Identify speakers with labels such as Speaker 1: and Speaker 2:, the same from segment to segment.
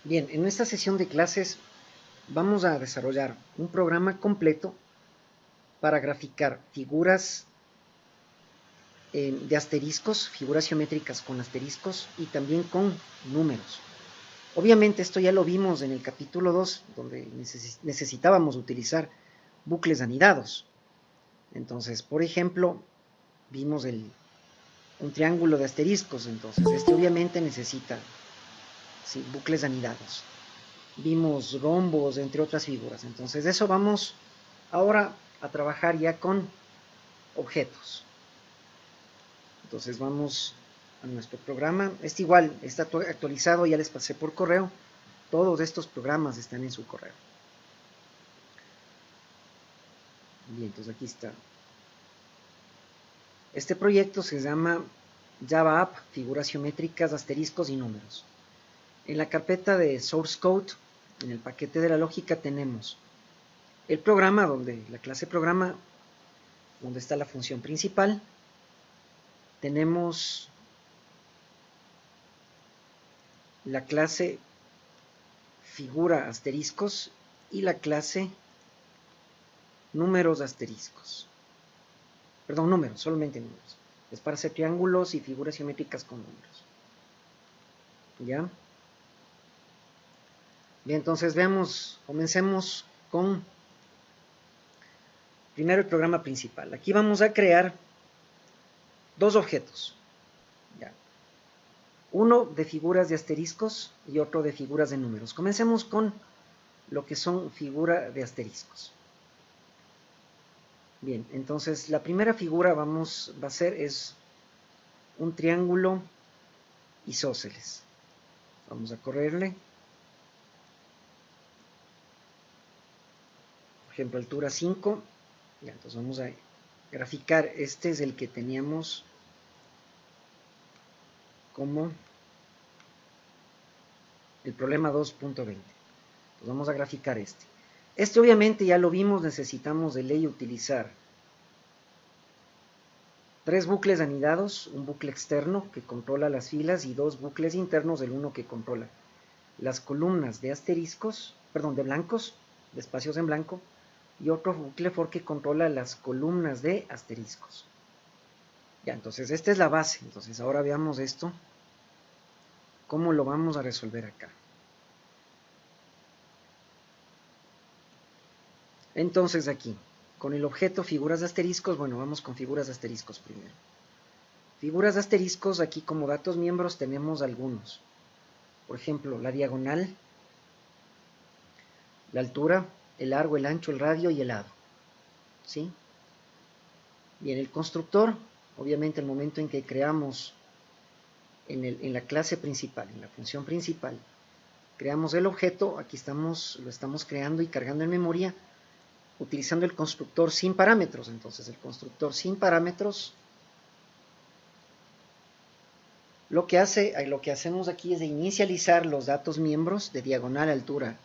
Speaker 1: Bien, en esta sesión de clases vamos a desarrollar un programa completo para graficar figuras de asteriscos, figuras geométricas con asteriscos y también con números. Obviamente esto ya lo vimos en el capítulo 2, donde necesitábamos utilizar bucles anidados. Entonces, por ejemplo, vimos un triángulo de asteriscos, entonces este obviamente necesita, sí, bucles anidados. Vimos rombos, entre otras figuras. Entonces, de eso vamos ahora a trabajar ya con objetos. Entonces, vamos a nuestro programa. Este igual está actualizado, ya les pasé por correo. Todos estos programas están en su correo. Bien, entonces aquí está. Este proyecto se llama Java App, figuras geométricas, asteriscos y números. En la carpeta de Source Code, en el paquete de la lógica, tenemos el programa, donde la clase programa, donde está la función principal. Tenemos la clase figura asteriscos y la clase números asteriscos. Perdón, números, solamente números. Es para hacer triángulos y figuras geométricas con números. ¿Ya? Bien, entonces veamos, comencemos con primero el programa principal. Aquí vamos a crear dos objetos. ¿Ya? Uno de figuras de asteriscos y otro de figuras de números. Comencemos con lo que son figuras de asteriscos. Bien, entonces la primera figura va a ser un triángulo isósceles. Vamos a correrle. Por ejemplo, altura 5. Ya, entonces vamos a graficar. Este es el que teníamos como el problema 2.20. Pues vamos a graficar este. Este obviamente ya lo vimos, necesitamos de ley utilizar tres bucles anidados, un bucle externo que controla las filas y dos bucles internos, el uno que controla las columnas de asteriscos, perdón, de blancos, de espacios en blanco, y otro bucle for que controla las columnas de asteriscos. Ya, entonces esta es la base. Entonces ahora veamos esto, cómo lo vamos a resolver acá. Entonces aquí, con el objeto figuras de asteriscos, bueno, vamos con figuras de asteriscos primero. Figuras de asteriscos, aquí como datos miembros tenemos algunos. Por ejemplo, la diagonal, la altura, el largo, el ancho, el radio y el lado. ¿Sí? Bien, el constructor, obviamente el momento en que creamos en la clase principal, en la función principal, creamos el objeto, aquí lo estamos creando y cargando en memoria, utilizando el constructor sin parámetros. Entonces el constructor sin parámetros lo que hacemos aquí es de inicializar los datos miembros de diagonal, altura,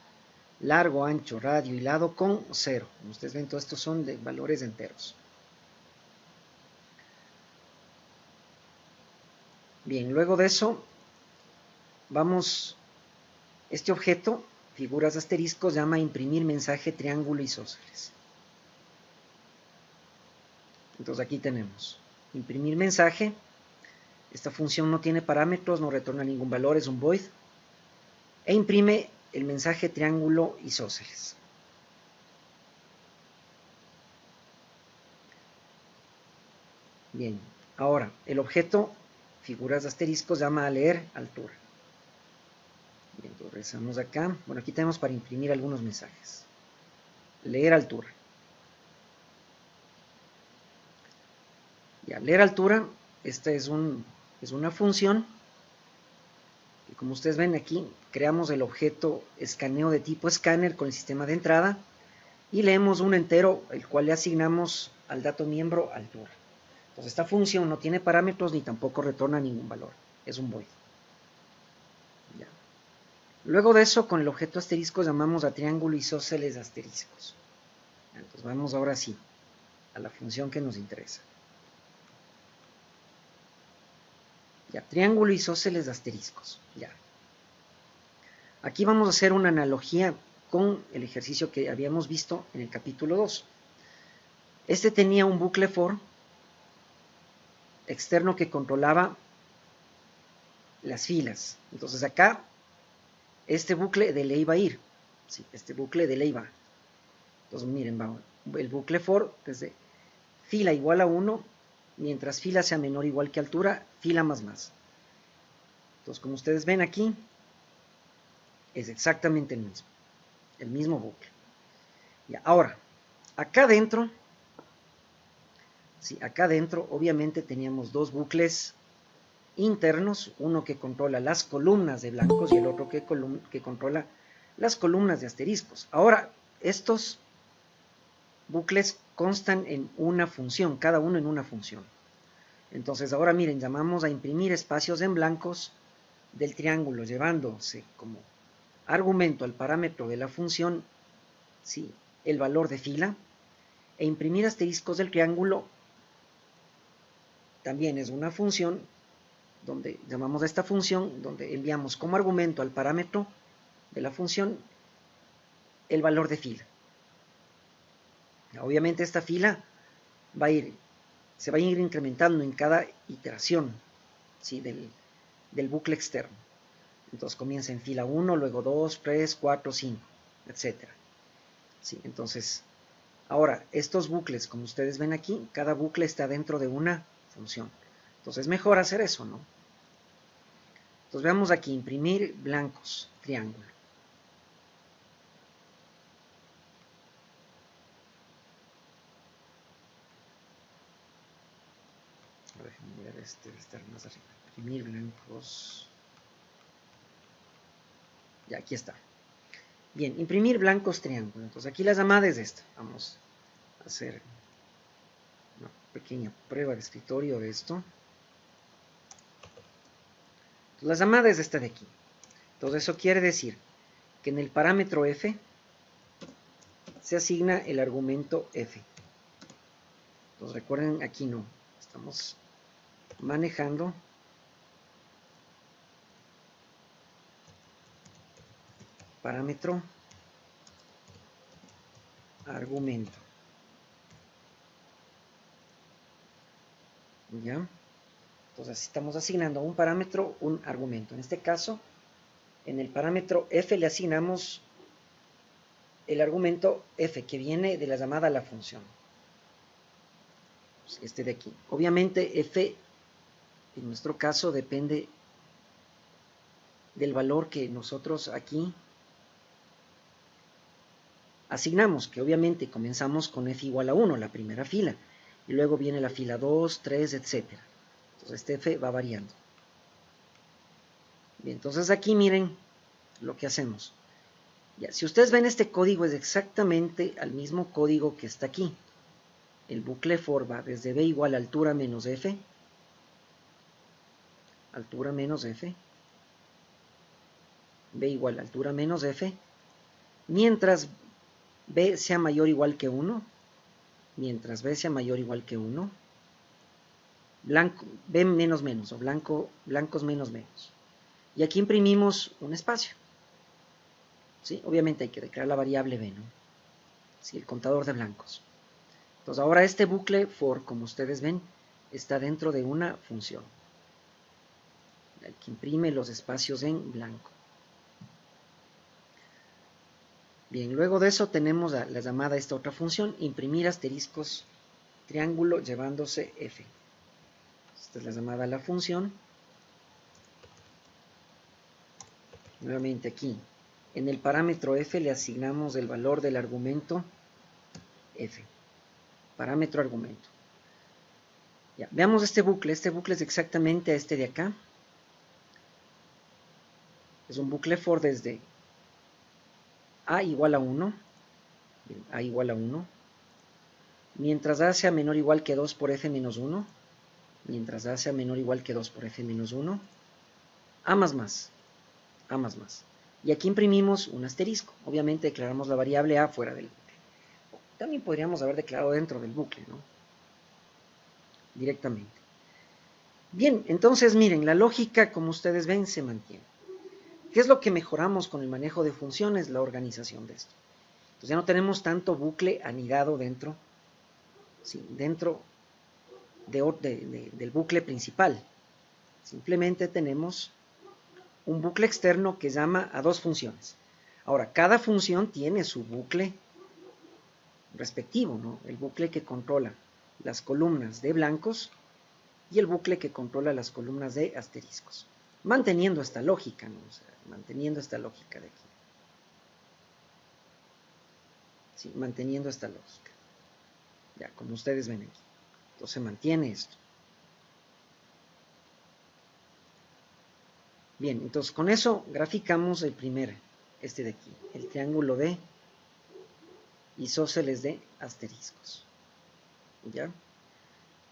Speaker 1: largo, ancho, radio y lado con 0. Como ustedes ven, todos estos son de valores enteros. Bien, luego de eso, este objeto, figuras de asteriscos, llama imprimir mensaje triángulo isósceles. Entonces aquí tenemos imprimir mensaje. Esta función no tiene parámetros, no retorna ningún valor, es un void. E imprime el mensaje triángulo isósceles. Bien, ahora el objeto figuras de asteriscos llama a leer altura. Bien, entonces regresamos acá. Bueno, aquí tenemos para imprimir algunos mensajes. Leer altura. Ya, leer altura, esta es una función que, como ustedes ven aquí, creamos el objeto escaneo de tipo escáner con el sistema de entrada y leemos un entero, el cual le asignamos al dato miembro altura. Entonces esta función no tiene parámetros ni tampoco retorna ningún valor, es un void. Ya. Luego de eso, con el objeto asterisco llamamos a triángulo isósceles asteriscos. Entonces vamos ahora sí a la función que nos interesa. Ya, triángulo isósceles asteriscos. Ya. Aquí vamos a hacer una analogía con el ejercicio que habíamos visto en el capítulo 2. Este tenía un bucle for externo que controlaba las filas. Entonces acá, este bucle de ley va a ir. Sí, este bucle de ley va. Entonces miren, va el bucle for desde fila igual a 1, mientras fila sea menor o igual que altura, fila más más. Entonces, como ustedes ven aquí, es exactamente el mismo bucle. Ya, ahora, acá adentro, sí, acá adentro obviamente teníamos dos bucles internos, uno que controla las columnas de blancos y el otro que controla las columnas de asteriscos. Ahora, estos bucles constan en una función, cada uno en una función. Entonces, ahora miren, llamamos a imprimir espacios en blancos del triángulo, llevándose como argumento al parámetro de la función, sí, el valor de fila, e imprimir asteriscos del triángulo también es una función donde llamamos a esta función, donde enviamos como argumento al parámetro de la función el valor de fila. Obviamente esta fila se va a ir incrementando en cada iteración, ¿sí? del bucle externo. Entonces comienza en fila 1, luego 2, 3, 4, 5, etc. ¿Sí? Entonces, ahora, estos bucles, como ustedes ven aquí, cada bucle está dentro de una función. Entonces es mejor hacer eso, ¿no? Entonces veamos aquí, imprimir blancos, triángulo. Déjenme ver debe estar más arriba. Imprimir blancos. Ya, aquí está. Bien, imprimir blancos, triángulo. Entonces aquí la llamada es esta. Vamos a hacer una pequeña prueba de escritorio de esto. Entonces, la llamada es esta de aquí. Entonces eso quiere decir que en el parámetro f se asigna el argumento f. Entonces recuerden, aquí no, estamos manejando parámetro argumento. ¿Ya? Entonces estamos asignando a un parámetro un argumento. En este caso, en el parámetro f le asignamos el argumento f, que viene de la llamada a la función. Este de aquí. Obviamente f, en nuestro caso, depende del valor que nosotros aquí asignamos, que obviamente comenzamos con f igual a 1, la primera fila, y luego viene la fila 2, 3, etc. Entonces este f va variando. Bien, entonces aquí miren lo que hacemos. Ya, si ustedes ven, este código es exactamente el mismo código que está aquí. El bucle for va desde b igual a altura menos f, altura menos f, b igual a altura menos f, mientras b sea mayor o igual que 1, mientras b sea mayor o igual que 1, blanco, b menos menos, o blancos menos menos. Y aquí imprimimos un espacio. ¿Sí? Obviamente hay que declarar la variable b, ¿no? ¿Sí? El contador de blancos. Entonces ahora este bucle for, como ustedes ven, está dentro de una función, que imprime los espacios en blanco. Bien, luego de eso tenemos la llamada a esta otra función, imprimir asteriscos triángulo llevándose f. Esta es la llamada a la función. Nuevamente aquí, en el parámetro f le asignamos el valor del argumento f. Parámetro argumento. Ya, veamos este bucle es exactamente a este de acá. Es un bucle for desde a igual a 1, a igual a 1, mientras a sea menor o igual que 2 por f menos 1, mientras a sea menor o igual que 2 por f menos 1, a más más, a más más. Y aquí imprimimos un asterisco. Obviamente declaramos la variable a fuera del bucle. También podríamos haber declarado dentro del bucle, ¿no? Directamente. Bien, entonces miren, la lógica, como ustedes ven, se mantiene. ¿Qué es lo que mejoramos con el manejo de funciones? La organización de esto. Entonces ya no tenemos tanto bucle anidado dentro, ¿sí? Dentro del bucle principal. Simplemente tenemos un bucle externo que llama a dos funciones. Ahora, cada función tiene su bucle respectivo, ¿no? El bucle que controla las columnas de blancos y el bucle que controla las columnas de asteriscos. Manteniendo esta lógica, ¿no? O sea, manteniendo esta lógica de aquí. Sí, manteniendo esta lógica. Ya, como ustedes ven aquí. Entonces mantiene esto. Bien, entonces con eso graficamos el primer, este de aquí, el triángulo de isósceles de asteriscos. ¿Ya?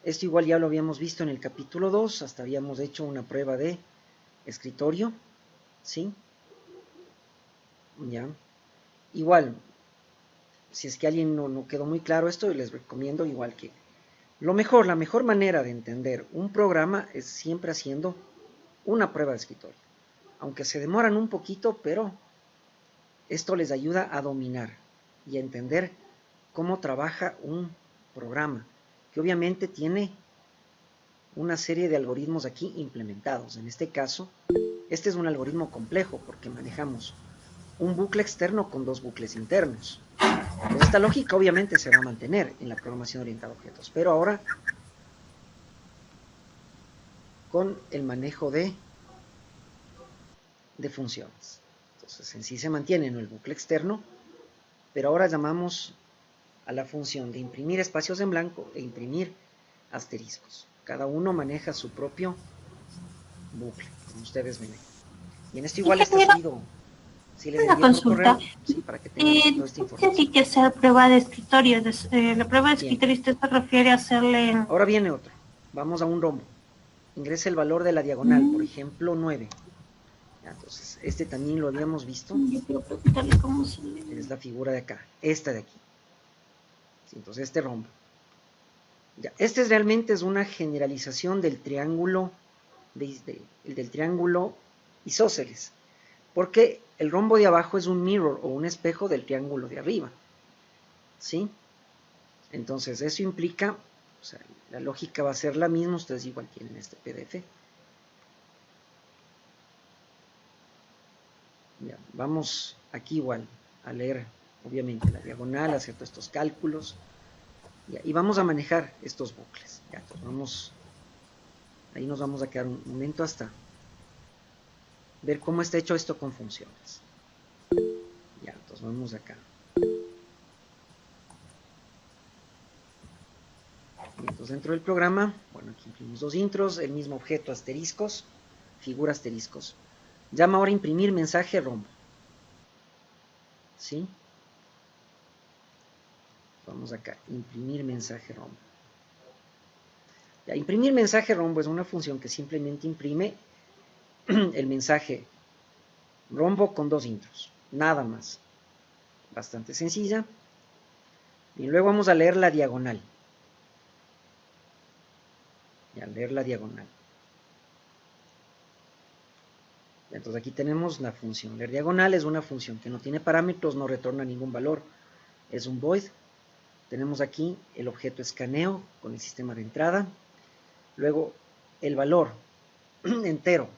Speaker 1: Esto igual ya lo habíamos visto en el capítulo 2, hasta habíamos hecho una prueba de escritorio, ¿sí? ¿Ya? Igual, si es que a alguien no quedó muy claro esto, les recomiendo igual que la mejor manera de entender un programa es siempre haciendo una prueba de escritorio. Aunque se demoran un poquito, pero esto les ayuda a dominar y a entender cómo trabaja un programa, que obviamente tiene una serie de algoritmos aquí implementados. En este caso, este es un algoritmo complejo porque manejamos un bucle externo con dos bucles internos. Entonces, esta lógica obviamente se va a mantener en la programación orientada a objetos, pero ahora con el manejo de funciones. Entonces, en sí se mantiene en el bucle externo, pero ahora llamamos a la función de imprimir espacios en blanco e imprimir asteriscos. Cada uno maneja su propio bucle, como ustedes ven. Y en esto igual está
Speaker 2: Ingeniero,
Speaker 1: subido. Si les
Speaker 2: una
Speaker 1: envío por
Speaker 2: consulta.
Speaker 1: correo, sí, para que tengan toda esta
Speaker 2: Dice aquí
Speaker 1: información.
Speaker 2: que hacer prueba de escritorio. La prueba de
Speaker 1: Bien,
Speaker 2: escritorio usted se refiere a hacerle en...
Speaker 1: ahora viene otro. Vamos a un rombo. Ingresa el valor de la diagonal, por ejemplo, 9. Ya, entonces, este también lo habíamos visto.
Speaker 2: Yo quiero preguntarle cómo se le...
Speaker 1: Es la figura de acá, esta de aquí. Sí, entonces, este rombo. Ya, este realmente es una generalización del triángulo, del triángulo isósceles, porque el rombo de abajo es un mirror o un espejo del triángulo de arriba, ¿sí? Entonces eso implica, o sea, la lógica va a ser la misma, ustedes igual tienen este PDF. Ya, vamos aquí igual a leer, obviamente, la diagonal, hacer todos estos cálculos, ya, y vamos a manejar estos bucles. Ya, entonces ahí nos vamos a quedar un momento hasta ver cómo está hecho esto con funciones. Ya, entonces vamos acá. Entonces dentro del programa, bueno, aquí imprimimos dos intros, el mismo objeto asteriscos, figura asteriscos. Llama ahora imprimir mensaje rombo. ¿Sí? Vamos acá, imprimir mensaje rombo. Ya, imprimir mensaje rombo es una función que simplemente imprime el mensaje rombo con dos intros, nada más. Bastante sencilla. Y luego vamos a leer la diagonal. Y a leer la diagonal. Entonces aquí tenemos la función. Leer diagonal es una función que no tiene parámetros, no retorna ningún valor. Es un void. Tenemos aquí el objeto escaneo con el sistema de entrada. Luego el valor entero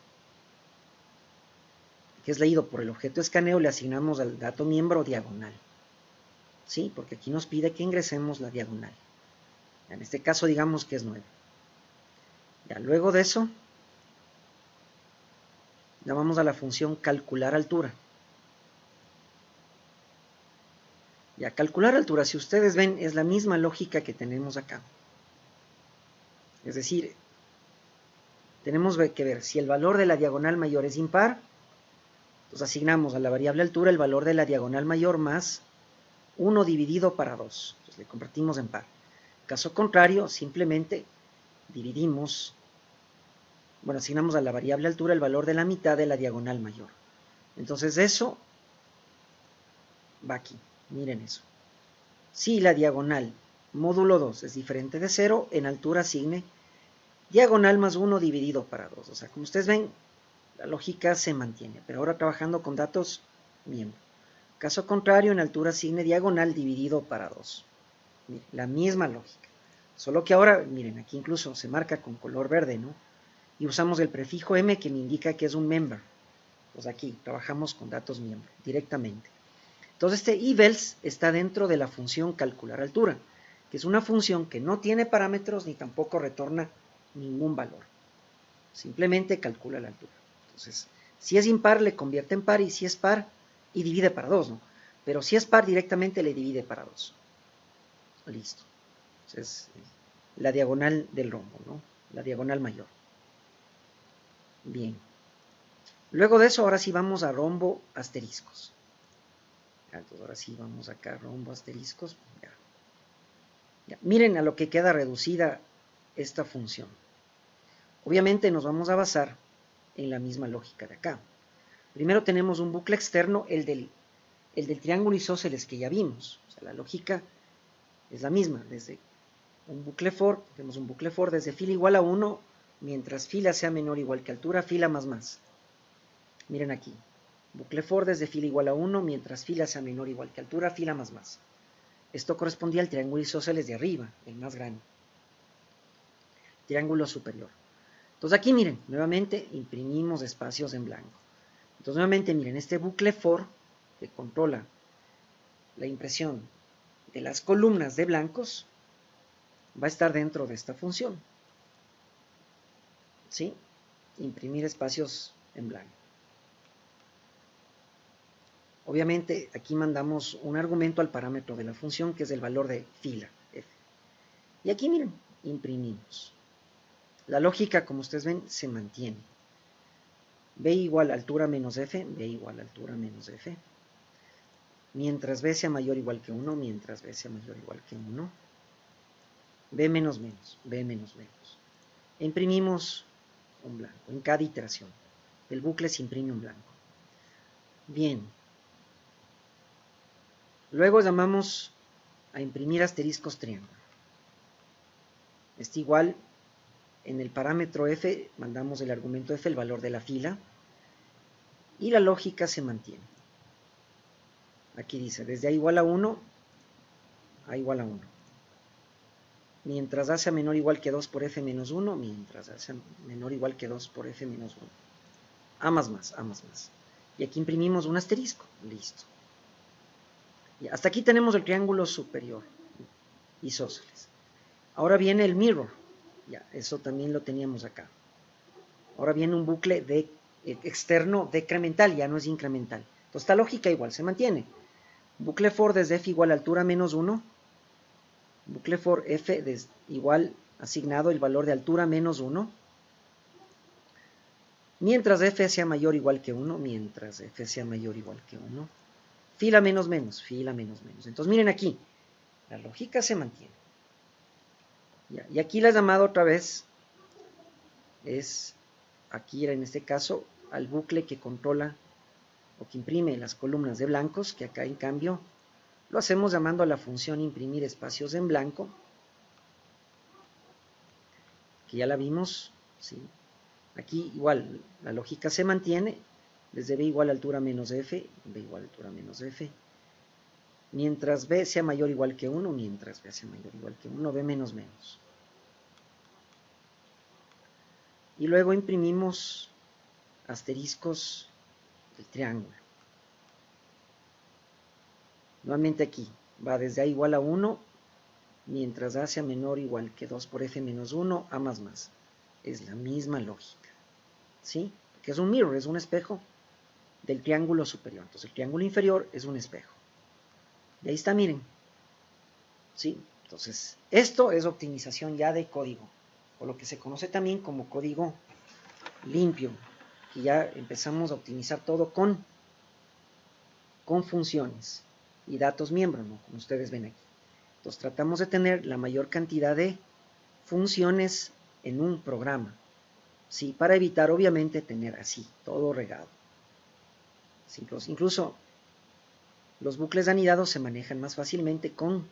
Speaker 1: que es leído por el objeto escaneo le asignamos al dato miembro diagonal. ¿Sí? Porque aquí nos pide que ingresemos la diagonal. En este caso digamos que es 9. Ya, luego de eso llamamos a la función calcular altura. Ya, calcular altura, si ustedes ven, es la misma lógica que tenemos acá. Es decir, tenemos que ver si el valor de la diagonal mayor es impar, entonces asignamos a la variable altura el valor de la diagonal mayor más 1 dividido para 2. Entonces le convertimos en par. Caso contrario, simplemente dividimos, bueno, asignamos a la variable altura el valor de la mitad de la diagonal mayor. Entonces eso va aquí, miren eso. Si la diagonal módulo 2 es diferente de 0, en altura asigne diagonal más 1 dividido para 2. O sea, como ustedes ven, La lógica se mantiene, pero ahora trabajando con datos miembro. Caso contrario, en altura signe diagonal dividido para 2. Miren, la misma lógica. Solo que ahora, miren, aquí incluso se marca con color verde, ¿no? Y usamos el prefijo m que me indica que es un member. Pues aquí trabajamos con datos miembro directamente. Entonces este evals está dentro de la función calcular altura, que es una función que no tiene parámetros ni tampoco retorna ningún valor. Simplemente calcula la altura. Entonces, si es impar le convierte en par y si es par y divide para 2, ¿no? Pero si es par directamente le divide para 2. Listo. Entonces, la diagonal del rombo, ¿no? La diagonal mayor. Bien. Luego de eso, ahora sí vamos a rombo asteriscos. Entonces, ahora sí vamos acá, rombo asteriscos. Ya. Ya. Miren a lo que queda reducida esta función. Obviamente nos vamos a basar en la misma lógica de acá. Primero tenemos un bucle externo, el del triángulo isósceles que ya vimos. O sea, la lógica es la misma. Desde un bucle for, tenemos un bucle for desde fila igual a 1, mientras fila sea menor o igual que altura, fila más. Miren aquí. Bucle for desde fila igual a 1, mientras fila sea menor o igual que altura, fila más. Esto correspondía al triángulo isósceles de arriba, el más grande. Triángulo superior. Entonces aquí miren, nuevamente imprimimos espacios en blanco. Entonces nuevamente miren, este bucle for que controla la impresión de las columnas de blancos va a estar dentro de esta función. ¿Sí? Imprimir espacios en blanco. Obviamente aquí mandamos un argumento al parámetro de la función que es el valor de fila, f. Y aquí miren, imprimimos. La lógica, como ustedes ven, se mantiene. B igual a altura menos f, B igual a altura menos f. Mientras b sea mayor o igual que 1, mientras b sea mayor o igual que 1. B menos, B menos. E imprimimos un blanco en cada iteración. El bucle se imprime un blanco. Bien. Luego llamamos a imprimir asteriscos triángulo. Este igual, en el parámetro f, mandamos el argumento f, el valor de la fila, y la lógica se mantiene. Aquí dice, desde a igual a 1, a igual a 1. Mientras a sea menor o igual que 2 por f menos 1, mientras a sea menor o igual que 2 por f menos 1. A más. Y aquí imprimimos un asterisco. Listo. Y hasta aquí tenemos el triángulo superior, isósceles. Ahora viene el mirror. Ya, eso también lo teníamos acá. Ahora viene un bucle externo decremental, ya no es incremental. Entonces esta lógica igual se mantiene. Bucle for desde f igual a altura menos 1. Bucle for f igual asignado el valor de altura menos 1. Mientras f sea mayor o igual que 1, mientras f sea mayor o igual que 1. Fila menos, fila menos. Entonces miren aquí, la lógica se mantiene. Ya, y aquí la llamada otra vez es, aquí en este caso, al bucle que controla o que imprime las columnas de blancos, que acá en cambio lo hacemos llamando a la función imprimir espacios en blanco, que ya la vimos, ¿sí? Aquí igual la lógica se mantiene, desde b igual a altura menos f, b igual a altura menos f, mientras b sea mayor o igual que 1, mientras b sea mayor o igual que 1, b menos. Y luego imprimimos asteriscos del triángulo. Nuevamente aquí, va desde a igual a 1, mientras a sea menor o igual que 2 por f menos 1, a más. Es la misma lógica, ¿sí? Que es un mirror, es un espejo del triángulo superior. Entonces el triángulo inferior es un espejo. Y ahí está, miren. ¿Sí? Entonces, esto es optimización ya de código, o lo que se conoce también como código limpio, que ya empezamos a optimizar todo con funciones y datos miembros, ¿no? Como ustedes ven aquí. Entonces tratamos de tener la mayor cantidad de funciones en un programa, ¿sí? Para evitar obviamente tener así, todo regado. ¿Sí? Incluso los bucles de anidado se manejan más fácilmente con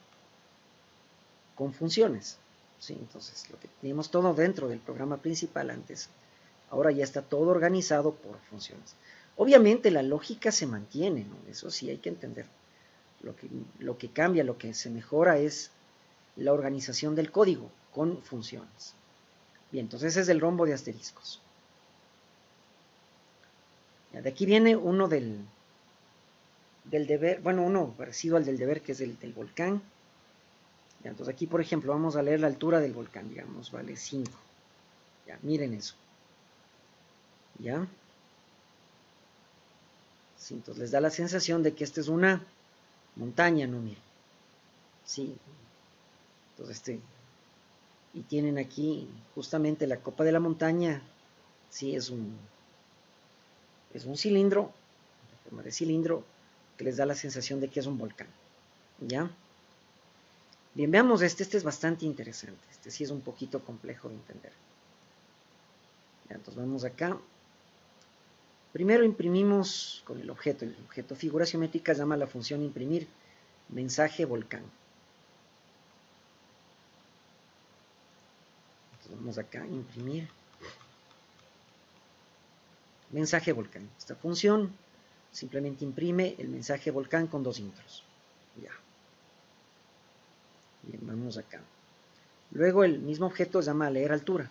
Speaker 1: funciones, ¿sí? Entonces lo que teníamos todo dentro del programa principal antes, Ahora ya está todo organizado por funciones. Obviamente la lógica se mantiene, ¿no? Eso sí hay que entender. Lo que cambia, lo que se mejora es la organización del código con funciones. Bien, entonces ese es el rombo de asteriscos. Ya, de aquí viene uno del deber, bueno, uno parecido al del deber, que es el del volcán. Ya, entonces aquí, por ejemplo, vamos a leer la altura del volcán, digamos, vale 5. Ya, miren eso. ¿Ya? Sí, entonces les da la sensación de que esta es una montaña, ¿no? Miren. Sí. Entonces, y tienen aquí justamente la copa de la montaña, sí, es un cilindro, en forma de cilindro, que les da la sensación de que es un volcán. ¿Ya? Bien, veamos este es bastante interesante, este sí es un poquito complejo de entender. Ya, entonces vamos acá. Primero imprimimos con el objeto figura geométrica llama la función imprimir mensaje volcán. Entonces vamos acá, imprimir mensaje volcán. Esta función simplemente imprime el mensaje volcán con 2 intros. Ya. Bien, vamos acá. Luego el mismo objeto se llama leer altura.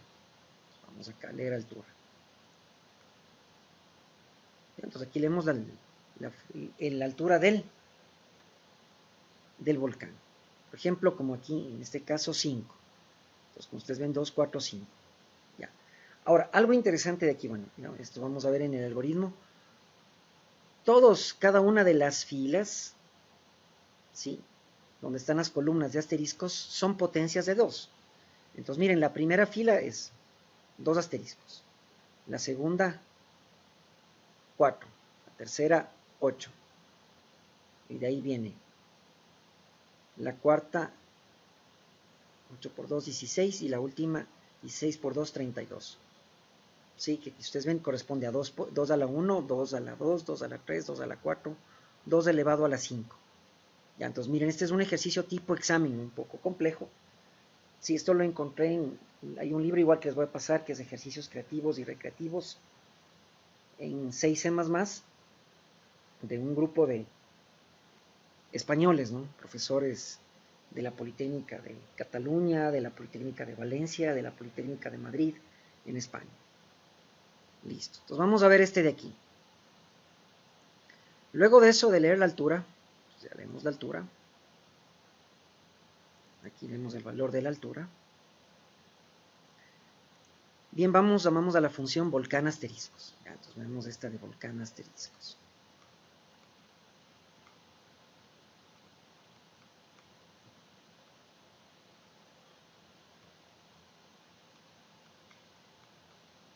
Speaker 1: Vamos acá, leer altura. Entonces aquí leemos la altura del volcán. Por ejemplo, como aquí, en este caso 5. Entonces, como ustedes ven, 2, 4, 5. Ya. Ahora, algo interesante de aquí, bueno, esto vamos a ver en el algoritmo. Cada una de las filas, ¿sí?, donde están las columnas de asteriscos, son potencias de 2. Entonces, miren, la primera fila es 2 asteriscos. La segunda, 4. La tercera, 8. Y de ahí viene la cuarta, 8 por 2, 16. Y la última, 16 por 2, 32. Sí, que ustedes ven corresponde a 2 a la 1, 2 a la 2, 2 a la 3, 2 a la 4, 2 elevado a la 5. Ya, entonces miren, este es un ejercicio tipo examen, un poco complejo. Sí, esto lo encontré hay un libro igual que les voy a pasar, que es Ejercicios Creativos y Recreativos, en 6C++, de un grupo de españoles, ¿no?, profesores de la Politécnica de Cataluña, de la Politécnica de Valencia, de la Politécnica de Madrid, en España. Listo, entonces vamos a ver este de aquí. Luego de eso, de leer la altura, ya leemos la altura. Aquí vemos el valor de la altura. Bien, llamamos a la función volcán asteriscos. Ya, entonces vemos esta de volcán asteriscos.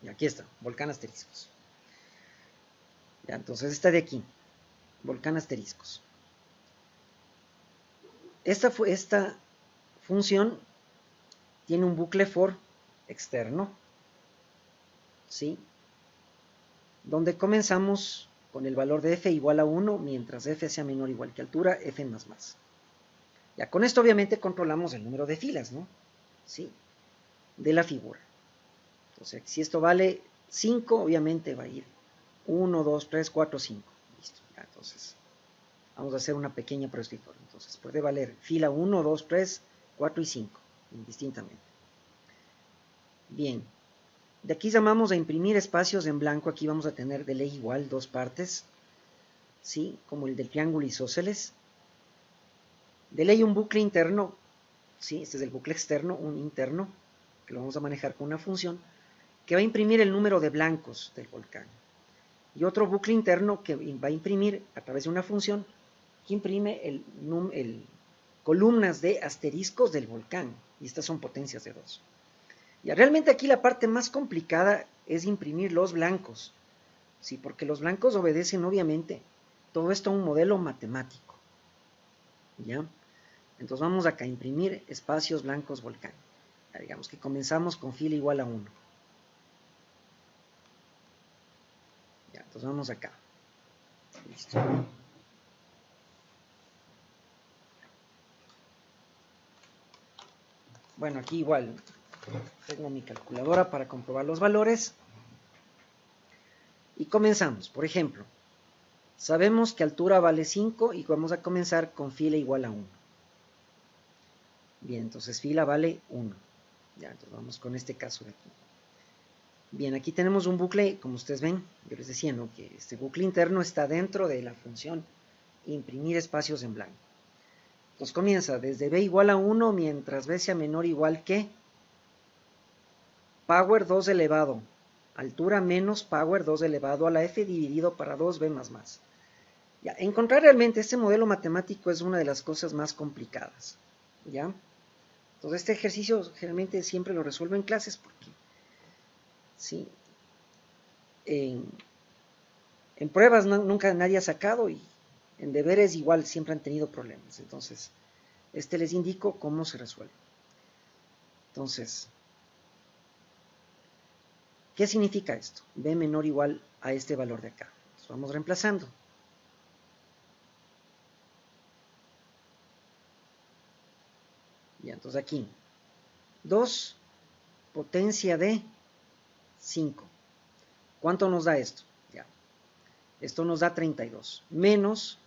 Speaker 1: Y aquí está, volcán asteriscos. Ya, entonces esta de aquí, volcán asteriscos. Esta función tiene un bucle for externo, ¿sí?, donde comenzamos con el valor de f igual a 1, mientras f sea menor o igual que altura, f más más. Ya, con esto obviamente controlamos el número de filas, ¿no?, ¿sí?, de la figura. Entonces, si esto vale 5, obviamente va a ir 1, 2, 3, 4, 5. Listo. Ya, entonces, vamos a hacer una pequeña prueba escritorio. Entonces, puede valer fila 1, 2, 3, 4 y 5, indistintamente. Bien. De aquí llamamos a imprimir espacios en blanco. Aquí vamos a tener de ley igual 2 partes, ¿sí?, como el del triángulo isósceles. De ley un bucle interno, ¿sí?, este es el bucle externo, un interno, que lo vamos a manejar con una función, que va a imprimir el número de blancos del volcán. Y otro bucle interno que va a imprimir a través de una función que imprime columnas de asteriscos del volcán. Y estas son potencias de 2. Y realmente aquí la parte más complicada es imprimir los blancos. Sí, porque los blancos obedecen obviamente todo esto a un modelo matemático. ¿Ya? Entonces vamos acá a imprimir espacios blancos volcán. Ya digamos que comenzamos con fila igual a 1. Ya, entonces vamos acá. Listo. Bueno, aquí igual tengo mi calculadora para comprobar los valores. Y comenzamos. Por ejemplo, sabemos que altura vale 5 y vamos a comenzar con fila igual a 1. Bien, entonces fila vale 1. Ya, entonces vamos con este caso de aquí. Bien, aquí tenemos un bucle, como ustedes ven, yo les decía, ¿no?, que este bucle interno está dentro de la función imprimir espacios en blanco. Entonces comienza desde b igual a 1 mientras b sea menor o igual que power 2 elevado, altura menos power 2 elevado a la f dividido para 2b más más. Ya, encontrar realmente este modelo matemático es una de las cosas más complicadas. ¿Ya? Entonces este ejercicio generalmente siempre lo resuelvo en clases porque ¿sí? En pruebas nunca nadie ha sacado y en deberes igual siempre han tenido problemas. Entonces, les indico cómo se resuelve. Entonces, ¿qué significa esto? B menor o igual a este valor de acá. Entonces, vamos reemplazando. Ya, entonces aquí, 2 potencia de 5. ¿Cuánto nos da esto? Ya. Esto nos da 32. Menos,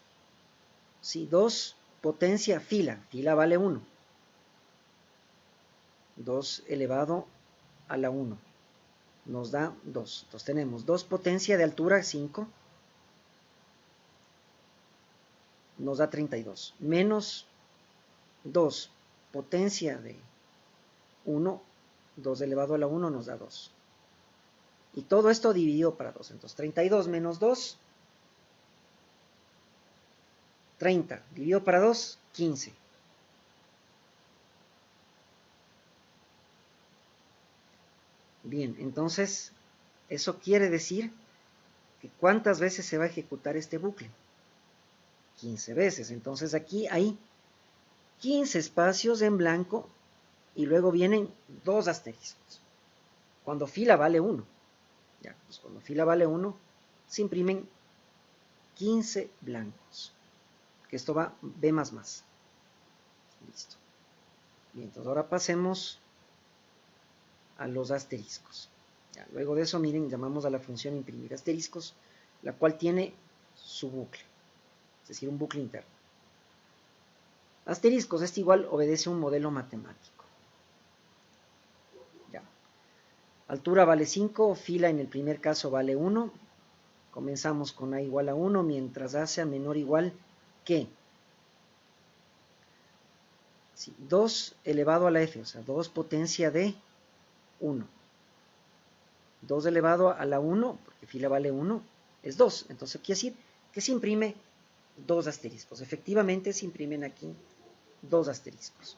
Speaker 1: si 2 potencia fila. Fila vale 1. 2 elevado a la 1. Nos da 2. Entonces tenemos 2 potencia de altura 5. Nos da 32. Menos 2 potencia de 1. 2 elevado a la 1 nos da 2. Y todo esto dividido para 2. Entonces 32 menos 2, 30. Dividido para 2, 15. Bien, entonces eso quiere decir que ¿cuántas veces se va a ejecutar este bucle? 15 veces. Entonces aquí hay 15 espacios en blanco y luego vienen 2 asteriscos. Cuando fila vale 1. Ya, pues cuando fila vale 1, se imprimen 15 blancos. Que esto va B más más. Listo. Bien, entonces ahora pasemos a los asteriscos. Ya, luego de eso, miren, llamamos a la función imprimir asteriscos, la cual tiene su bucle, es decir, un bucle interno. Asteriscos, este igual obedece a un modelo matemático. Ya. Altura vale 5, fila en el primer caso vale 1. Comenzamos con A igual a 1, mientras A sea menor o igual que 2 elevado a la F, o sea, 2 potencia de 1. 2 elevado a la 1, porque fila vale 1, es 2. Entonces quiere decir que se imprime 2 asteriscos. Efectivamente se imprimen aquí 2 asteriscos.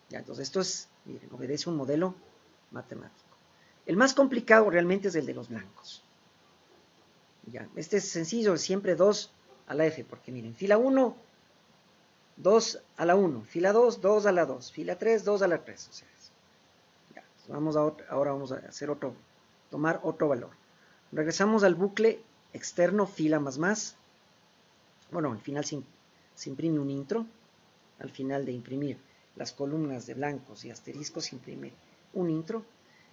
Speaker 1: Ya, entonces esto es, miren, obedece un modelo matemático. El más complicado realmente es el de los blancos. Ya, este es sencillo, siempre 2 a la F, porque miren, fila 1, 2 a la 1, fila 2, 2 a la 2, fila 3, 2 a la 3. O sea, ya, ahora vamos a hacer tomar otro valor. Regresamos al bucle externo fila más más. Bueno, al final se imprime un intro. Al final de imprimir las columnas de blancos y asteriscos se imprime un intro.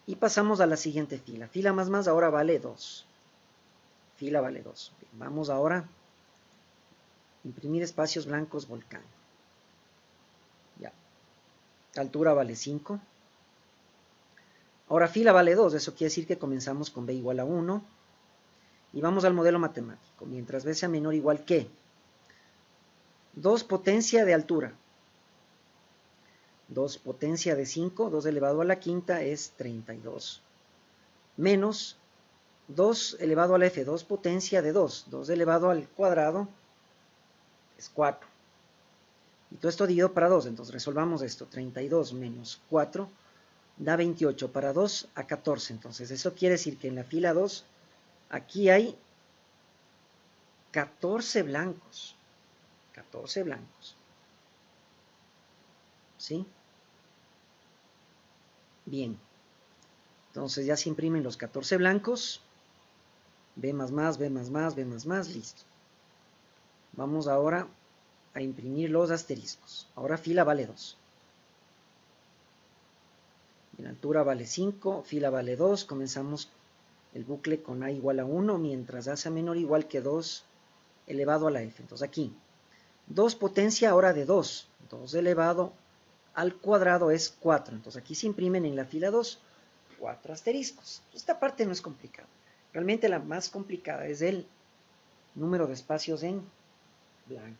Speaker 1: Y pasamos a la siguiente fila. Fila más más ahora vale 2. Fila vale 2. Bien, vamos ahora a imprimir espacios blancos volcán. Ya. Altura vale 5. Ahora fila vale 2. Eso quiere decir que comenzamos con B igual a 1. Y vamos al modelo matemático. Mientras B sea menor o igual que 2 potencia de altura. 2 potencia de 5, 2 elevado a la quinta es 32. Menos 2 elevado a la F, 2 potencia de 2. 2 elevado al cuadrado es 4. Y todo esto dividido para 2. Entonces resolvamos esto. 32 menos 4 da 28. Para 2 a 14. Entonces eso quiere decir que en la fila 2 aquí hay 14 blancos. 14 blancos. ¿Sí? Bien. Entonces ya se imprimen los 14 blancos. B más más, B más más, B más más, listo. Vamos ahora a imprimir los asteriscos. Ahora fila vale 2. En altura vale 5, fila vale 2. Comenzamos el bucle con A igual a 1, mientras A sea menor o igual que 2 elevado a la F. Entonces aquí, 2 potencia ahora de 2. 2 elevado al cuadrado es 4. Entonces aquí se imprimen en la fila 2 4 asteriscos. Esta parte no es complicada. Realmente la más complicada es el número de espacios en blanco.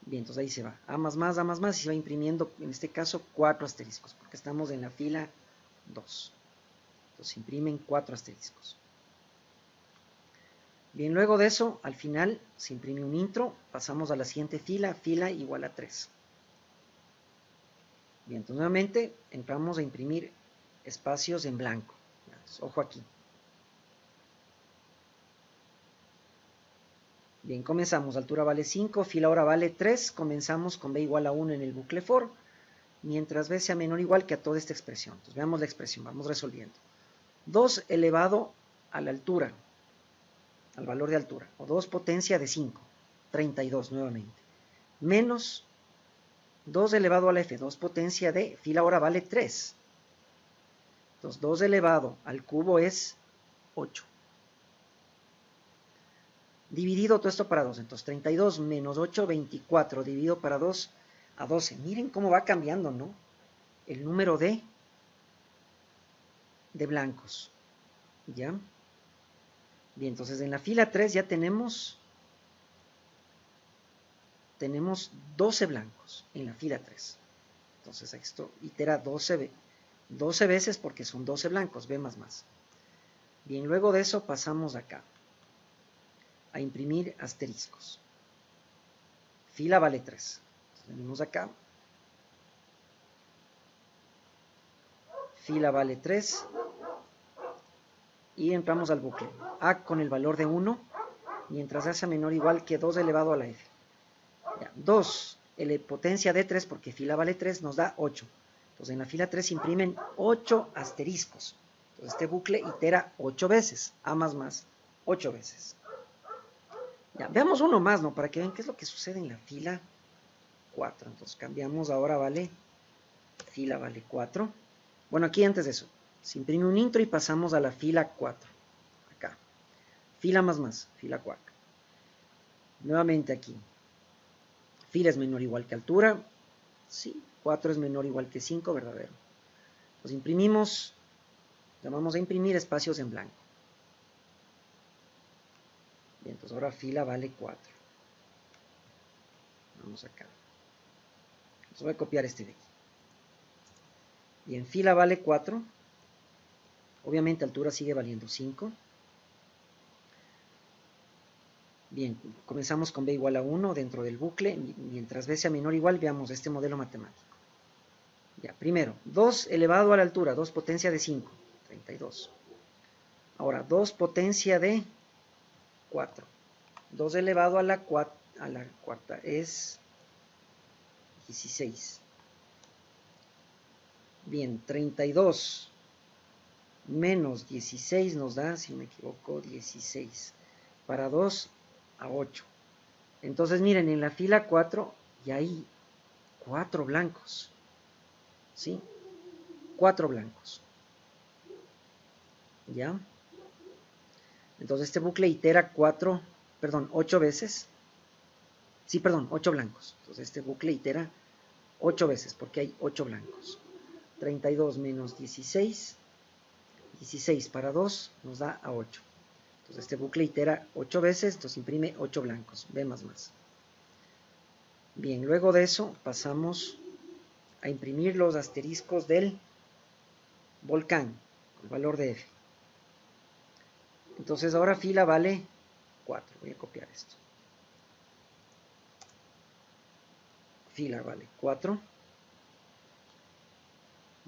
Speaker 1: Bien, entonces ahí se va. A más, y se va imprimiendo, en este caso, 4 asteriscos, porque estamos en la fila 2. Entonces se imprimen 4 asteriscos. Bien, luego de eso, al final se imprime un intro, pasamos a la siguiente fila, fila igual a 3. Bien, entonces nuevamente entramos a imprimir espacios en blanco. Entonces, ojo aquí. Bien, comenzamos, altura vale 5, fila ahora vale 3, comenzamos con B igual a 1 en el bucle for, mientras B sea menor o igual que a toda esta expresión. Entonces veamos la expresión, vamos resolviendo. 2 elevado a la altura, al valor de altura, o 2 potencia de 5, 32 nuevamente, menos 2 elevado a la F, 2 potencia de, fila ahora vale 3. Entonces 2 elevado al cubo es 8. Dividido todo esto para 2, entonces 32 menos 8, 24, dividido para 2 a 12. Miren cómo va cambiando, ¿no? El número de blancos. ¿Ya? Bien, entonces en la fila 3 ya tenemos 12 blancos en la fila 3. Entonces esto itera 12 veces porque son 12 blancos, B más más. Bien, luego de eso pasamos acá a imprimir asteriscos. Fila vale 3. Entonces, venimos acá. Fila vale 3. Y entramos al bucle. A con el valor de 1, mientras A sea menor o igual que 2 elevado a la F. Ya, 2, potencia de 3, porque fila vale 3, nos da 8. Entonces en la fila 3 se imprimen 8 asteriscos. Entonces este bucle itera 8 veces. A más más, 8 veces. Ya, veamos uno más, ¿no? Para que vean qué es lo que sucede en la fila 4. Entonces cambiamos ahora, vale, fila vale 4. Bueno, aquí antes de eso, se imprime un intro y pasamos a la fila 4. Acá. Fila más más, fila 4. Nuevamente aquí. Fila es menor o igual que altura. Sí, 4 es menor o igual que 5, verdadero. Pues imprimimos, llamamos a imprimir espacios en blanco. Bien, entonces ahora fila vale 4. Vamos acá. Entonces voy a copiar este de aquí. Bien, fila vale 4. Obviamente altura sigue valiendo 5. Bien, comenzamos con B igual a 1 dentro del bucle. Mientras B sea menor o igual, veamos este modelo matemático. Ya, primero, 2 elevado a la altura, 2 potencia de 5, 32. Ahora, 2 potencia de 4. 2 elevado a la cuarta es 16. Bien, 32 menos 16 nos da, si me equivoco, 16. Para 2 a 8. Entonces miren, en la fila 4 ya hay 4 blancos. ¿Sí? 4 blancos. ¿Ya? Entonces este bucle itera 8 veces. Sí, perdón, 8 blancos. Entonces este bucle itera 8 veces porque hay 8 blancos. 32 menos 16. 16 para 2 nos da a 8. Entonces este bucle itera 8 veces, entonces imprime 8 blancos, B más más. Bien, luego de eso pasamos a imprimir los asteriscos del volcán, el valor de F. Entonces ahora fila vale 4, voy a copiar esto. Fila vale 4.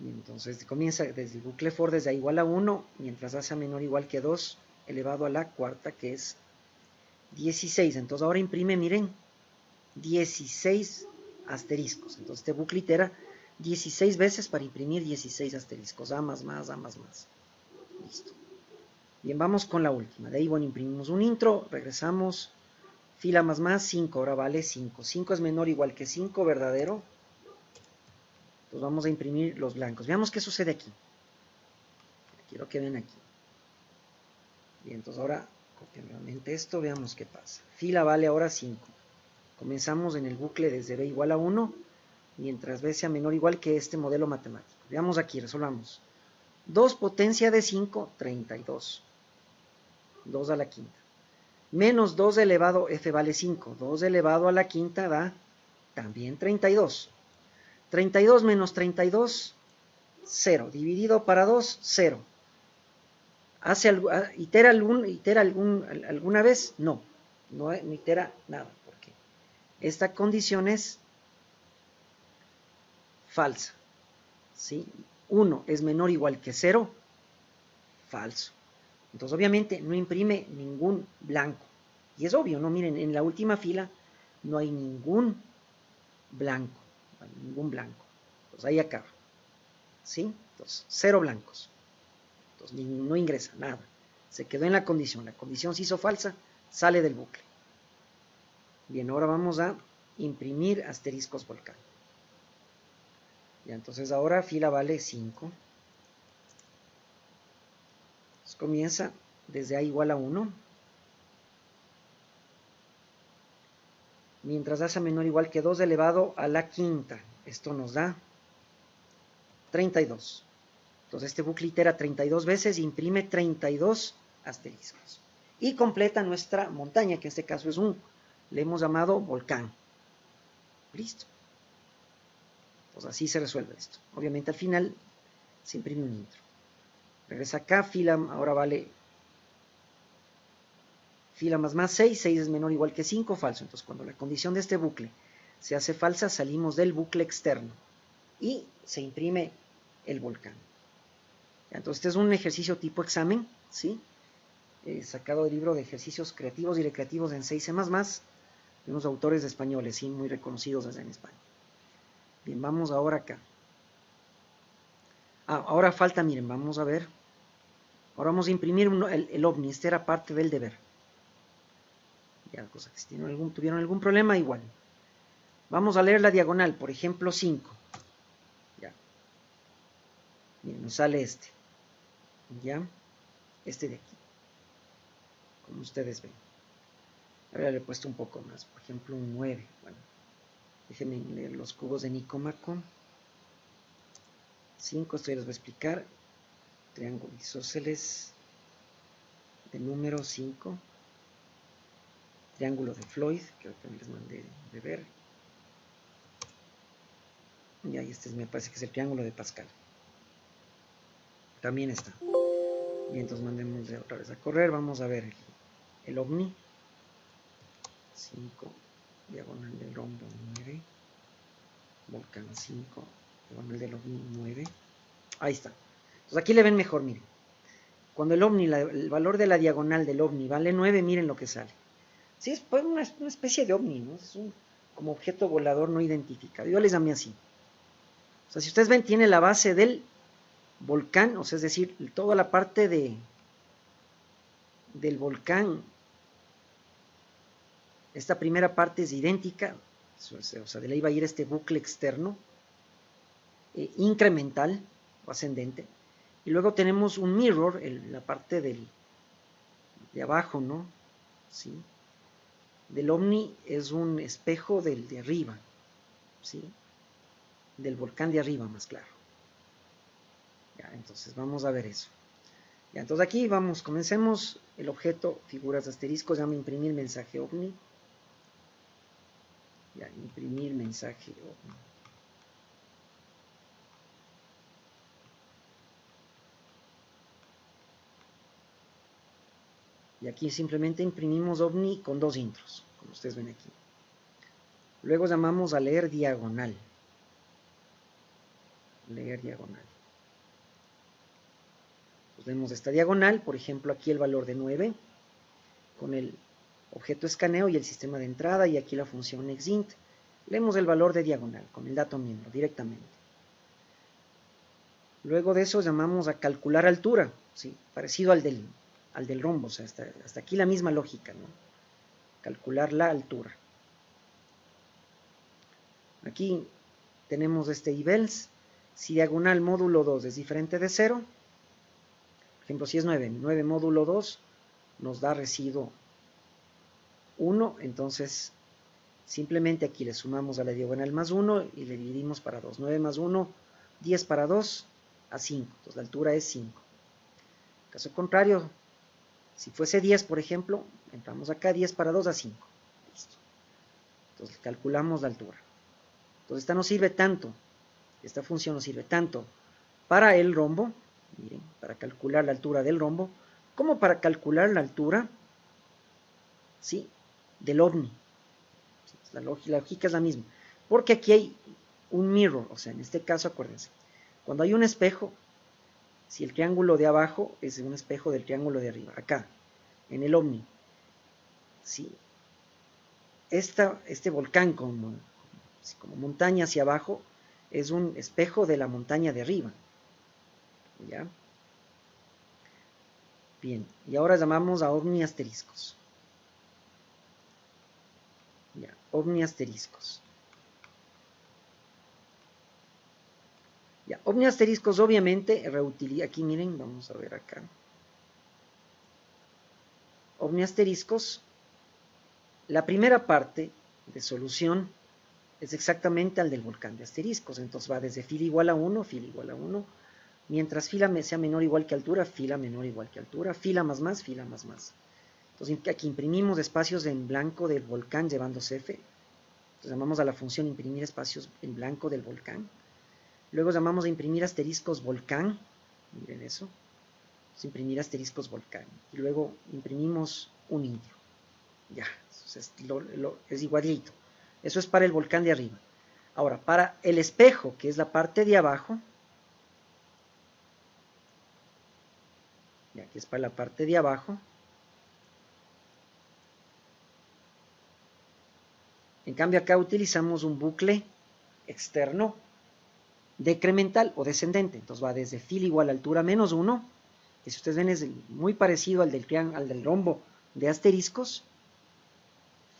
Speaker 1: Y entonces comienza desde el bucle for, desde A igual a 1, mientras A sea menor o igual que 2, elevado a la cuarta, que es 16. Entonces ahora imprime, miren, 16 asteriscos. Entonces este bucle itera 16 veces para imprimir 16 asteriscos. A más más, A más más. Listo. Bien, vamos con la última. De ahí, bueno, imprimimos un intro, regresamos, fila más más, 5, ahora vale 5. 5 es menor o igual que 5, verdadero. Entonces vamos a imprimir los blancos. Veamos qué sucede aquí. Quiero que vean aquí. Bien, entonces ahora copio nuevamente esto, veamos qué pasa. Fila vale ahora 5. Comenzamos en el bucle desde b igual a 1, mientras b sea menor o igual que este modelo matemático. Veamos aquí, resolvamos. 2 potencia de 5, 32. 2 a la quinta. Menos 2 elevado, f vale 5. 2 elevado a la quinta da también 32. 32 menos 32, 0. Dividido para 2, 0. ¿Itera alguna vez? No, no itera nada, porque esta condición es falsa. ¿Sí? 1 es menor o igual que 0, falso. Entonces, obviamente, no imprime ningún blanco. Y es obvio, ¿no? Miren, en la última fila no hay ningún blanco. No hay ningún blanco. Entonces, ahí acaba. ¿Sí? Entonces, 0 blancos. Entonces, no ingresa nada. Se quedó en la condición. La condición se hizo falsa, sale del bucle. Bien, ahora vamos a imprimir asteriscos volcán. Ya, entonces ahora fila vale 5. Entonces comienza desde a igual a 1. Mientras a sea menor o igual que 2 elevado a la quinta. Esto nos da 32. Entonces este bucle itera 32 veces e imprime 32 asteriscos. Y completa nuestra montaña, que en este caso es le hemos llamado volcán. Listo. Pues así se resuelve esto. Obviamente al final se imprime un intro. Regresa acá, fila ahora vale fila más 6, 6 es menor o igual que 5, falso. Entonces cuando la condición de este bucle se hace falsa, salimos del bucle externo y se imprime el volcán. Entonces este es un ejercicio tipo examen, ¿sí? Sacado del libro de ejercicios creativos y recreativos en 6C++, de unos autores españoles, ¿sí? Muy reconocidos desde en España. Bien, vamos ahora acá. Ahora falta, miren, vamos a ver. Ahora vamos a imprimir el ovni, este era parte del deber. Ya, cosa que si tuvieron algún problema, igual. Vamos a leer la diagonal, por ejemplo, 5. Ya. Miren, nos sale este. Ya. Este de aquí. Como ustedes ven. Ahora le he puesto un poco más, por ejemplo, un 9. Bueno, déjenme leer los cubos de Nicómaco. 5, esto ya les voy a explicar. Triángulo isósceles de número 5. Triángulo de Floyd, que ahorita les mandé de ver. Y ahí me parece que es el triángulo de Pascal. También está. Y entonces mandemos otra vez a correr. Vamos a ver el ovni. 5, diagonal del rombo 9. Volcán 5, diagonal del ovni 9. Ahí está. Entonces aquí le ven mejor, miren. Cuando el ovni, el valor de la diagonal del ovni vale 9, miren lo que sale. Sí, es pues una especie de ovni, ¿no? Es como objeto volador no identificado. Yo les llamé así. O sea, si ustedes ven, tiene la base del volcán, o sea, es decir, toda la parte del volcán. Esta primera parte es idéntica, o sea, de ahí va a ir este bucle externo, incremental o ascendente. Y luego tenemos un mirror, la parte de abajo, ¿no? ¿Sí? Del ovni es un espejo del de arriba, ¿sí? Del volcán de arriba, más claro. Ya, entonces vamos a ver eso. Ya, entonces aquí vamos, comencemos el objeto, figuras de asteriscos, llama imprimir mensaje ovni. Ya, imprimir mensaje ovni. Y aquí simplemente imprimimos ovni con 2 intros, como ustedes ven aquí. Luego llamamos a leer diagonal. Leer diagonal. Pues vemos esta diagonal, por ejemplo aquí el valor de 9, con el objeto escaneo y el sistema de entrada, y aquí la función exint. Leemos el valor de diagonal, con el dato miembro, directamente. Luego de eso llamamos a calcular altura, ¿sí? Parecido al del rombo, o sea, hasta aquí la misma lógica, ¿no? Calcular la altura. Aquí tenemos este evals. Si diagonal módulo 2 es diferente de 0, ejemplo, si es 9, 9 módulo 2 nos da residuo 1, entonces simplemente aquí le sumamos a la diagonal más 1 y le dividimos para 2. 9 más 1, 10 para 2, a 5. Entonces la altura es 5. Caso contrario, si fuese 10, por ejemplo, entramos acá, 10 para 2 a 5. Listo. Entonces calculamos la altura. Entonces esta nos sirve tanto, esta función nos sirve tanto para el rombo, miren, para calcular la altura del rombo, como para calcular la altura, ¿sí?, del ovni. La lógica es la misma, porque aquí hay un mirror, o sea, en este caso, acuérdense, cuando hay un espejo, si el triángulo de abajo es un espejo del triángulo de arriba, acá, en el ovni, ¿sí?, este volcán como montaña hacia abajo es un espejo de la montaña de arriba, ¿ya? Bien, y ahora llamamos a ovni asteriscos. Ya, ovni asteriscos. Ya, ovni asteriscos obviamente aquí miren, vamos a ver acá. Ovni asteriscos, la primera parte de solución es exactamente al del volcán de asteriscos, entonces va desde fila igual a 1, fila igual a 1, mientras fila sea menor o igual que altura, fila menor o igual que altura, fila más, fila más. Entonces aquí imprimimos espacios en blanco del volcán llevando CF, entonces llamamos a la función imprimir espacios en blanco del volcán, luego llamamos a imprimir asteriscos volcán, miren eso, entonces imprimir asteriscos volcán, y luego imprimimos un indio, ya, es igualito, eso es para el volcán de arriba. Ahora, para el espejo, que es la parte de abajo, ya que es para la parte de abajo, en cambio acá utilizamos un bucle externo decremental o descendente, entonces va desde fila igual a altura menos 1, que si ustedes ven es muy parecido al del rombo de asteriscos,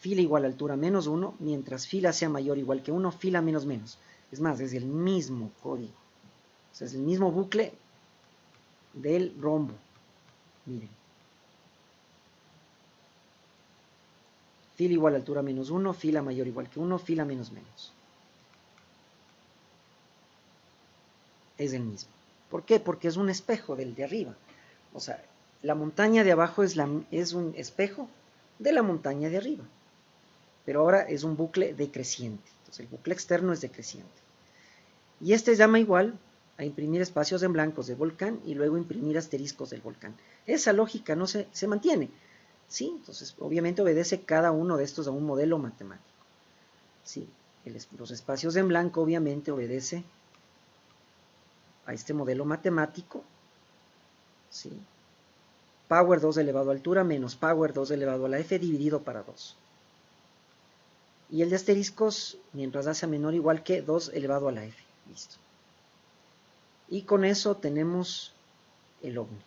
Speaker 1: fila igual a altura menos 1, mientras fila sea mayor o igual que 1, fila menos. Es más, es el mismo código, o sea, es el mismo bucle del rombo, miren. Fila igual a altura menos 1, fila mayor o igual que 1, fila menos. Es el mismo. ¿Por qué? Porque es un espejo del de arriba. O sea, la montaña de abajo es un espejo de la montaña de arriba. Pero ahora es un bucle decreciente. Entonces el bucle externo es decreciente. Y este llama igual a imprimir espacios en blancos del volcán y luego imprimir asteriscos del volcán. Esa lógica no se mantiene. ¿Sí? Entonces obviamente obedece cada uno de estos a un modelo matemático. ¿Sí? Los espacios en blanco obviamente obedece a este modelo matemático, ¿sí? Power 2 elevado a altura menos power 2 elevado a la f dividido para 2. Y el de asteriscos, mientras a sea menor o igual que 2 elevado a la f. Listo. Y con eso tenemos el ovni.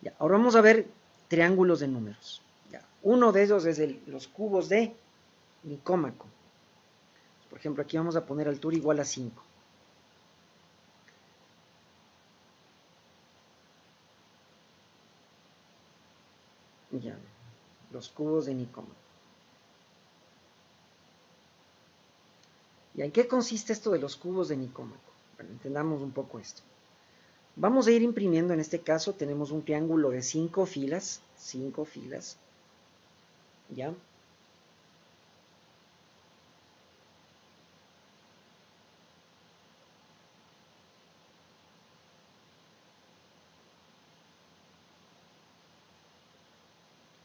Speaker 1: Ya, ahora vamos a ver triángulos de números. Ya, uno de ellos es los cubos de Nicómaco. Por ejemplo, aquí vamos a poner altura igual a 5. Ya, los cubos de Nicómaco. ¿Y en qué consiste esto de los cubos de Nicómaco? Bueno, entendamos un poco esto. Vamos a ir imprimiendo, en este caso tenemos un triángulo de 5 filas, ¿ya?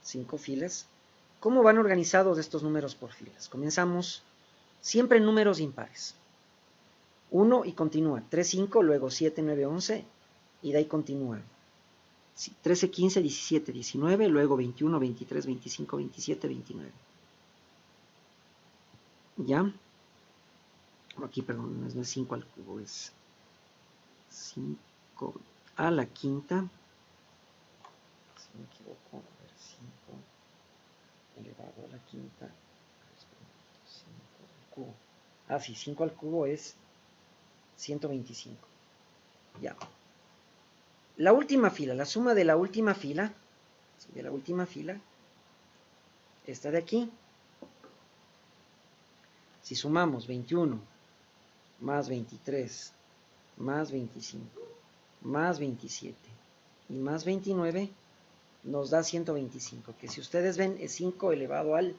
Speaker 1: Cinco filas. ¿Cómo van organizados estos números por filas? Comenzamos siempre en números impares. 1 y continúa, 3, 5, luego 7, 9, 11, y de ahí continúa. 13, 15, 17, 19, luego 21, 23, 25, 27, 29. ¿Ya? Aquí, perdón, no es 5 al cubo, es 5 a la quinta. Si me equivoco, a ver, 5 elevado a la quinta. 5 al cubo. Ah, sí, 5 al cubo es 125. Ya. la última fila, la suma de la última fila, esta de aquí, si sumamos 21 más 23 más 25 más 27 y más 29, nos da 125, que si ustedes ven es 5 elevado al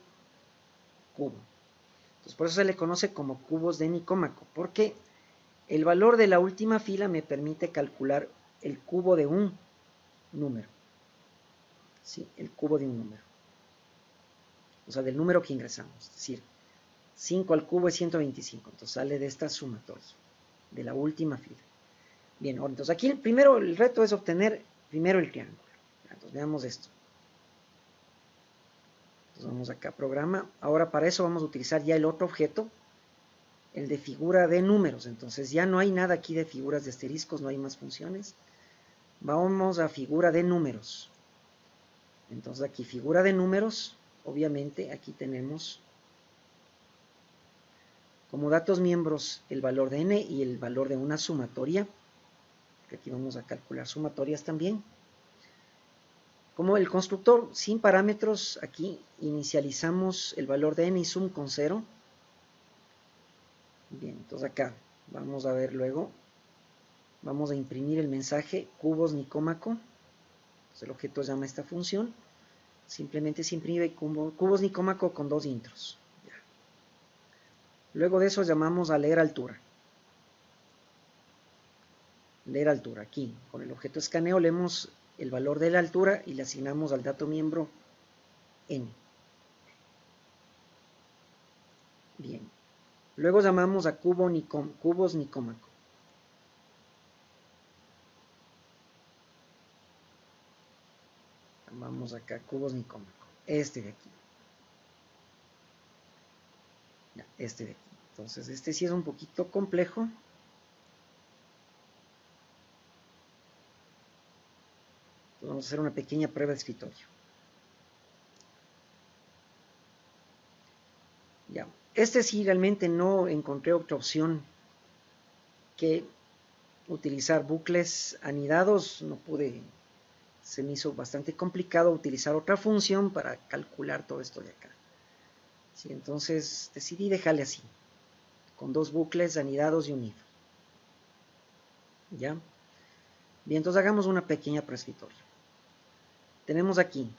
Speaker 1: cubo. Entonces por eso se le conoce como cubos de Nicómaco, porque el valor de la última fila me permite calcular el cubo de un número. ¿Sí? El cubo de un número. O sea, del número que ingresamos. Es decir, 5 al cubo es 125. Entonces sale de esta sumatoria, de la última fila. Bien, entonces aquí primero el reto es obtener primero el triángulo. Entonces veamos esto. Entonces vamos acá a programa. Ahora para eso vamos a utilizar ya el otro objeto, el de figura de números. Entonces ya no hay nada aquí de figuras de asteriscos, no hay más funciones. Vamos a figura de números. Entonces aquí figura de números, obviamente aquí tenemos como datos miembros el valor de n y el valor de una sumatoria, que aquí vamos a calcular sumatorias también. Como el constructor sin parámetros, aquí inicializamos el valor de n y sum con 0. Bien, entonces acá vamos a ver luego, vamos a imprimir el mensaje cubos Nicómaco. Entonces el objeto llama esta función, simplemente se imprime cubos Nicómaco con 2 intros. Ya. Luego de eso llamamos a leer altura. Leer altura, aquí con el objeto escaneo leemos el valor de la altura y le asignamos al dato miembro n. Bien. Luego llamamos a cubos Nicómaco. Llamamos acá cubos Nicómaco. Este de aquí. Ya, este de aquí. Entonces este sí es un poquito complejo. Entonces, vamos a hacer una pequeña prueba de escritorio. Ya. Este sí realmente no encontré otra opción que utilizar bucles anidados. No pude, se me hizo bastante complicado utilizar otra función para calcular todo esto de acá. Sí, entonces decidí dejarle así, con 2 bucles anidados y un if. ¿Ya? Bien, entonces hagamos una pequeña prueba de escritorio. Tenemos aquí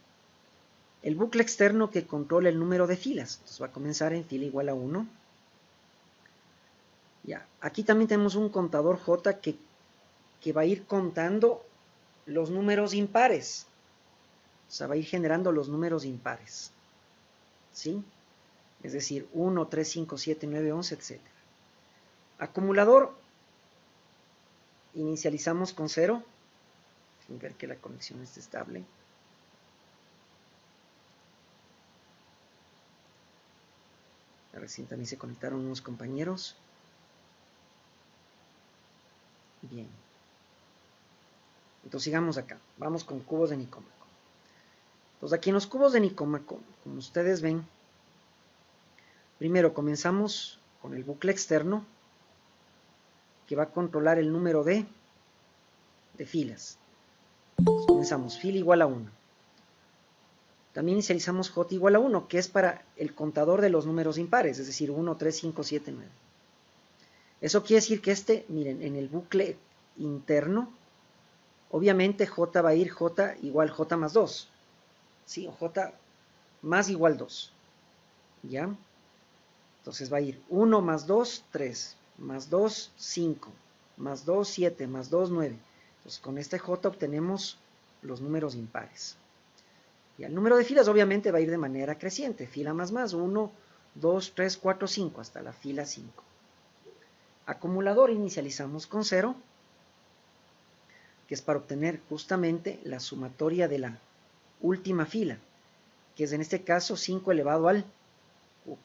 Speaker 1: el bucle externo que controla el número de filas. Entonces va a comenzar en fila igual a 1. Ya, aquí también tenemos un contador J que va a ir contando los números impares. O sea, va a ir generando los números impares. ¿Sí? Es decir, 1, 3, 5, 7, 9, 11, etc. Acumulador, inicializamos con 0. Sin ver que la conexión esté estable. Recién también se conectaron unos compañeros. Bien. Entonces sigamos acá. Vamos con cubos de Nicómaco. Entonces aquí en los cubos de Nicómaco, como ustedes ven, primero comenzamos con el bucle externo, que va a controlar el número de filas. Entonces comenzamos fila igual a 1. También inicializamos j igual a 1, que es para el contador de los números impares, es decir, 1, 3, 5, 7, 9. Eso quiere decir que miren, en el bucle interno, obviamente j va a ir j igual j más 2. ¿Sí? O j más igual 2. ¿Ya? Entonces va a ir 1 más 2, 3, más 2, 5, más 2, 7, más 2, 9. Entonces con este j obtenemos los números impares. Y el número de filas obviamente va a ir de manera creciente, fila más más, 1, 2, 3, 4, 5, hasta la fila 5. Acumulador inicializamos con 0, que es para obtener justamente la sumatoria de la última fila, que es en este caso 5 elevado al cubo.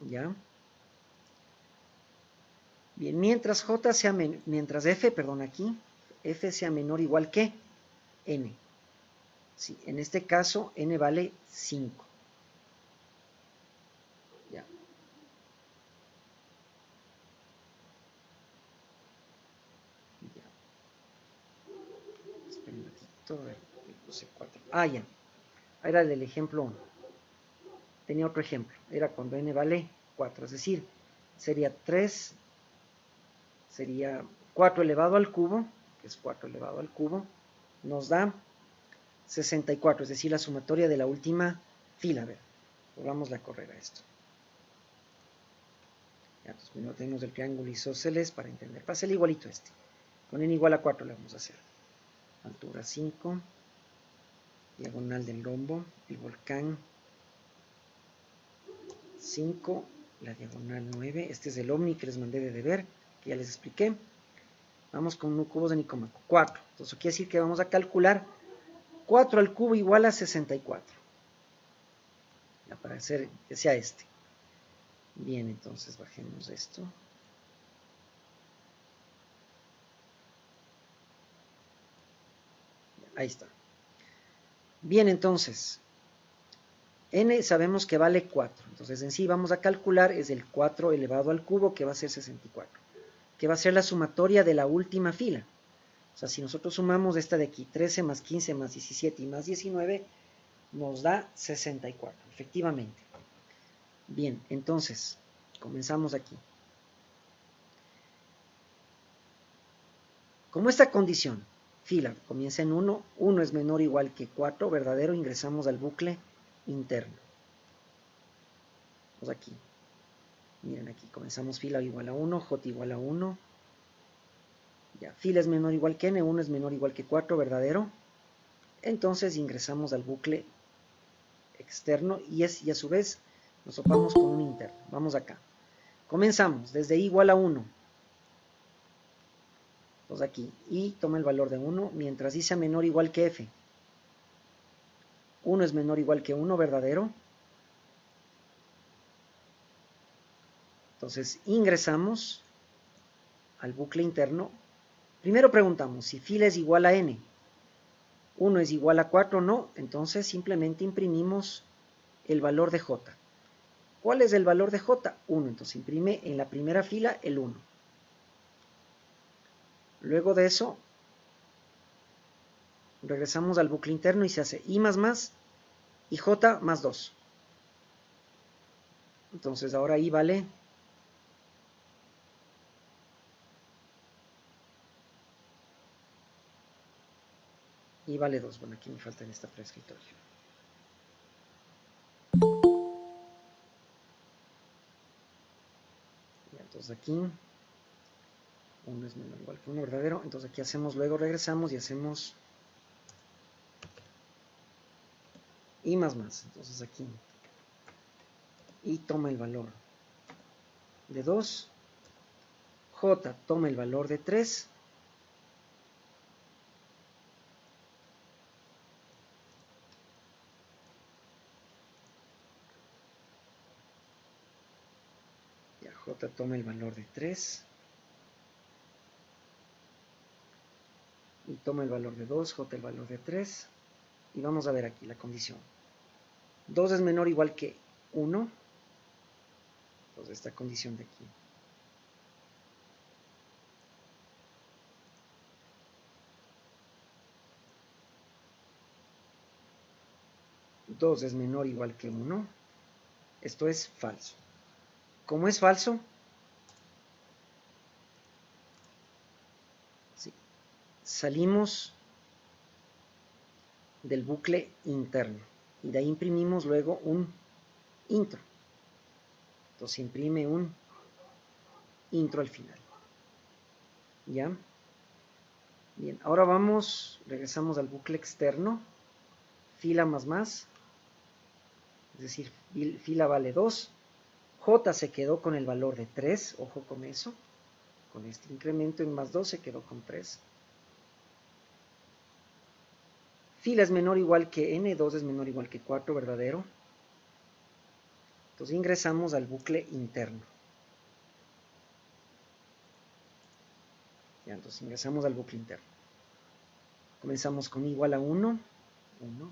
Speaker 1: ¿Ya? Bien, mientras f sea menor o igual que n. Sí, en este caso n vale 5. Ya. Ya. correcto. A ver, puse 4. Ah, ya. Era el ejemplo 1. Tenía otro ejemplo. Era cuando n vale 4. Es decir, sería 4 elevado al cubo, que es 4 elevado al cubo, nos da 64, es decir, la sumatoria de la última fila. A ver, volvamos a correr a esto. Ya, entonces primero tenemos el triángulo isósceles para entender. Pasa el igualito este. Con n igual a 4 le vamos a hacer. Altura 5, diagonal del rombo, el volcán 5, la diagonal 9. Este es el Omni que les mandé de deber, que ya les expliqué. Vamos con cubos de Nicómaco, 4. Entonces eso quiere decir que vamos a calcular 4 al cubo igual a 64. Ya, para hacer que sea este. Bien, entonces bajemos esto. Ahí está. Bien, entonces, n sabemos que vale 4. Entonces en sí vamos a calcular es el 4 elevado al cubo, que va a ser 64. Que va a ser la sumatoria de la última fila. O sea, si nosotros sumamos esta de aquí, 13 más 15 más 17 y más 19, nos da 64, efectivamente. Bien, entonces, comenzamos aquí. Como esta condición, fila, comienza en 1, 1 es menor o igual que 4, verdadero, ingresamos al bucle interno. Vamos aquí. Miren aquí, comenzamos fila igual a 1, j igual a 1. Ya, fila es menor o igual que n, 1 es menor o igual que 4, verdadero. Entonces ingresamos al bucle externo y a su vez nos topamos con un interno. Vamos acá. Comenzamos desde i igual a 1. Entonces aquí, i toma el valor de 1, mientras i sea menor o igual que f. 1 es menor o igual que 1, verdadero. Entonces ingresamos al bucle interno. Primero preguntamos si fila es igual a n. 1 es igual a 4, no. Entonces simplemente imprimimos el valor de j. ¿Cuál es el valor de j? 1. Entonces imprime en la primera fila el 1. Luego de eso, regresamos al bucle interno y se hace i más y j más 2. Entonces ahora i vale y vale 2. Bueno, aquí me falta en esta prescriptorio. Entonces aquí 1 es menor o igual que 1, verdadero. Entonces aquí hacemos, luego regresamos y hacemos i más. Entonces aquí i toma el valor de 2, j toma el valor de 3, j toma el valor de 3 y toma el valor de 2, j el valor de 3 y vamos a ver aquí la condición. 2 es menor o igual que 1, entonces esta condición de aquí. Dos es menor o igual que 1, esto es falso. ¿Cómo es falso? Sí. Salimos del bucle interno y de ahí imprimimos luego un intro. Entonces imprime un intro al final. ¿Ya? Bien, ahora vamos, regresamos al bucle externo, fila más, es decir, fila vale 2, j se quedó con el valor de 3, ojo con eso, con este incremento en más 2 se quedó con 3. Fila es menor o igual que n, 2 es menor o igual que 4, verdadero. Entonces ingresamos al bucle interno. Ya, entonces ingresamos al bucle interno. Comenzamos con igual a 1, 1.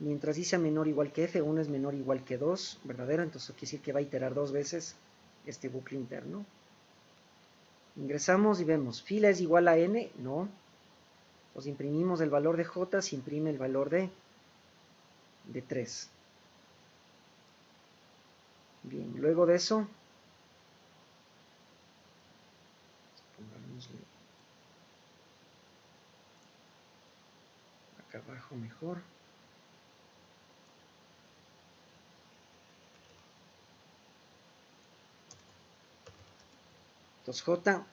Speaker 1: Mientras i sea menor o igual que f, 1 es menor o igual que 2, verdadero. Entonces quiere decir que va a iterar 2 veces este bucle interno. Ingresamos y vemos, fila es igual a n, no. Entonces imprimimos el valor de j, se imprime el valor de 3. Bien, luego de eso, pongámosle acá abajo mejor. Entonces j,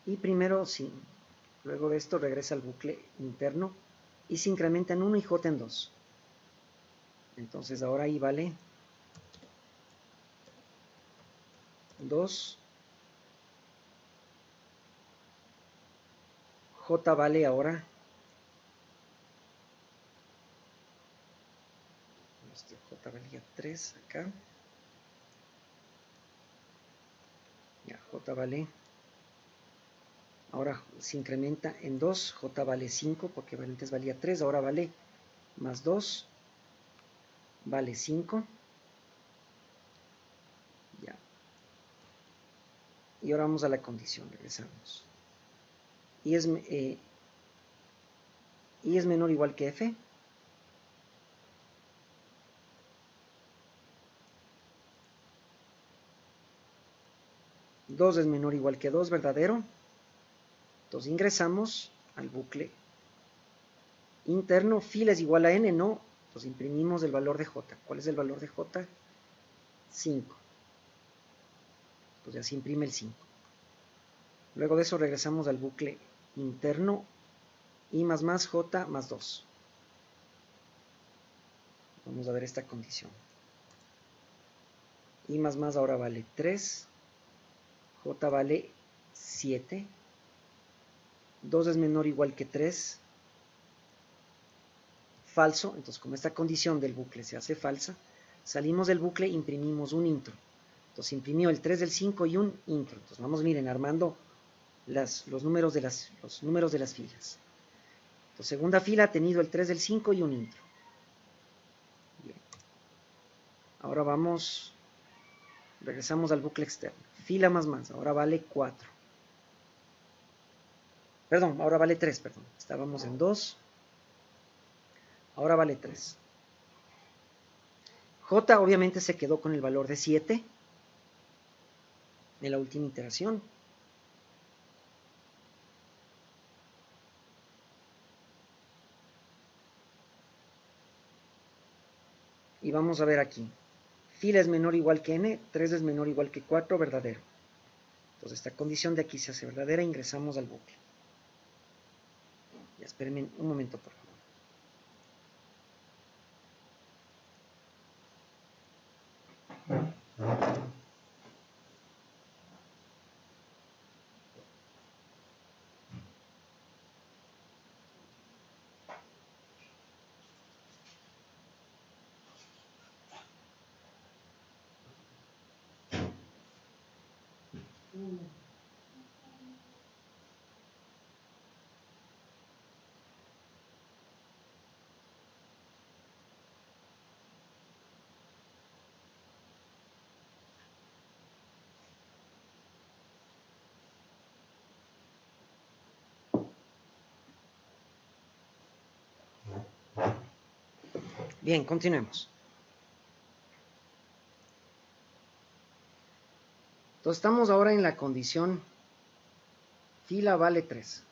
Speaker 1: y primero, sí, luego de esto regresa al bucle interno y se incrementa en 1 y j en 2. Entonces ahora ahí vale 2. J vale ahora, J valía 3 acá. Ya, J vale, ahora se incrementa en 2, J vale 5, porque antes valía 3, ahora vale más 2, vale 5. Ya. Y ahora vamos a la condición, regresamos. Y es menor o igual que f. Dos es menor o igual que 2, verdadero. Entonces ingresamos al bucle interno, fila es igual a n, no. Entonces imprimimos el valor de j. ¿Cuál es el valor de j? 5. Entonces ya se imprime el 5. Luego de eso regresamos al bucle interno, i más j más 2. Vamos a ver esta condición. I más ahora vale 3, j vale 7, 2 es menor o igual que 3, falso. Entonces como esta condición del bucle se hace falsa, salimos del bucle e imprimimos un intro. Entonces imprimió el 3, el 5 y un intro. Entonces vamos, miren, armando los números de las filas. Entonces segunda fila ha tenido el 3, el 5 y un intro. Bien. Ahora vamos, regresamos al bucle externo. Fila más, ahora vale 4. Perdón, ahora vale 3, perdón. Estábamos en 2. Ahora vale 3. J obviamente se quedó con el valor de 7 en la última iteración. Y vamos a ver aquí. Fila es menor o igual que n, 3 es menor o igual que 4, verdadero. Entonces esta condición de aquí se hace verdadera, ingresamos al bucle. Ya espérenme un momento, por favor. Bien, continuemos. Entonces estamos ahora en la condición fila vale 3.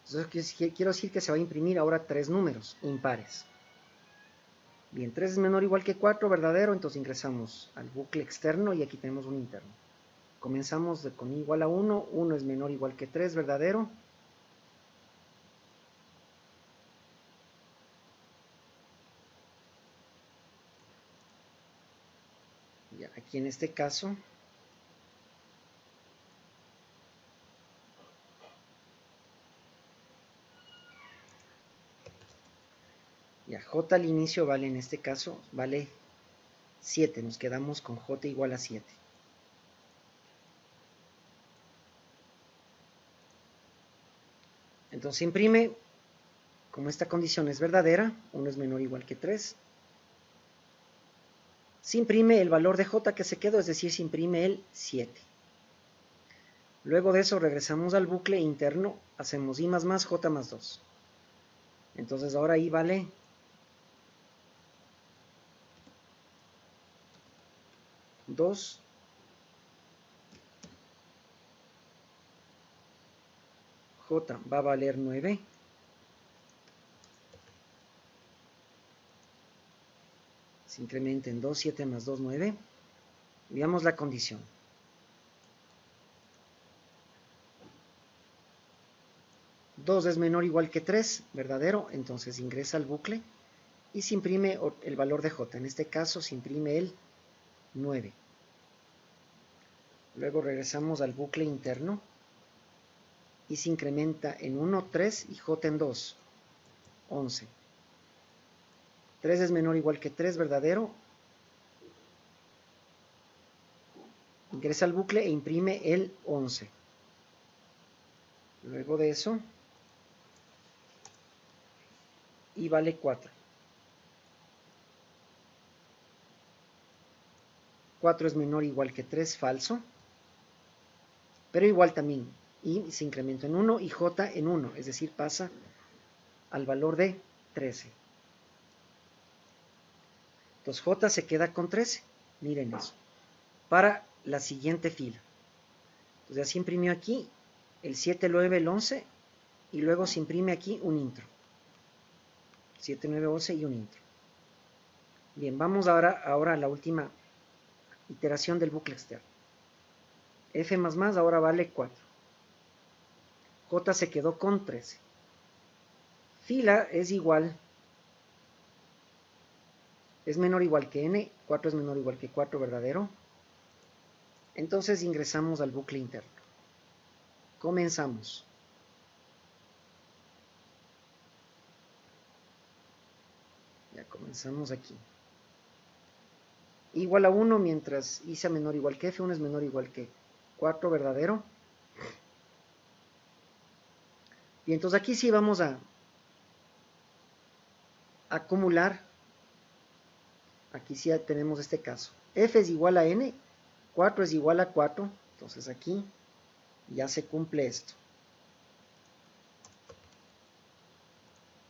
Speaker 1: Entonces quiero decir que se va a imprimir ahora 3 números impares. Bien, 3 es menor o igual que 4, verdadero, entonces ingresamos al bucle externo y aquí tenemos un interno. Comenzamos con i igual a 1, 1 es menor o igual que 3, verdadero. Ya, aquí en este caso, ya, j al inicio vale, en este caso, vale 7, nos quedamos con j igual a 7. Entonces se imprime, como esta condición es verdadera, 1 es menor o igual que 3, se imprime el valor de j que se quedó, es decir, se imprime el 7. Luego de eso regresamos al bucle interno, hacemos i más j más 2. Entonces ahora I vale 2. J va a valer 9. Se incrementa en 2, 7 más 2, 9. Veamos la condición. Dos es menor o igual que 3, verdadero, entonces ingresa al bucle y se imprime el valor de J. En este caso se imprime el 9. Luego regresamos al bucle interno y se incrementa en 1, 3 y J en 2, 11. 3 es menor o igual que 3, verdadero. Ingresa al bucle e imprime el 11. Luego de eso, I vale 4. 4 es menor o igual que 3, falso. Pero igual también, I se incrementa en 1 y J en 1, es decir, pasa al valor de 13. Entonces J se queda con 13, miren eso, para la siguiente fila. Entonces así imprimió aquí el 7, el 9, el 11 y luego se imprime aquí un intro. 7, 9, 11 y un intro. Bien, vamos ahora a la última iteración del bucle externo. F más ahora vale 4. J se quedó con 13. Fila es igual, es menor o igual que n, 4 es menor o igual que 4, verdadero. Entonces ingresamos al bucle interno. Comenzamos. Ya comenzamos aquí. Igual a 1 mientras I sea menor o igual que F, 1 es menor o igual que 4, verdadero. Y entonces aquí sí vamos a acumular. Aquí sí tenemos este caso. F es igual a N, 4 es igual a 4. Entonces aquí ya se cumple esto.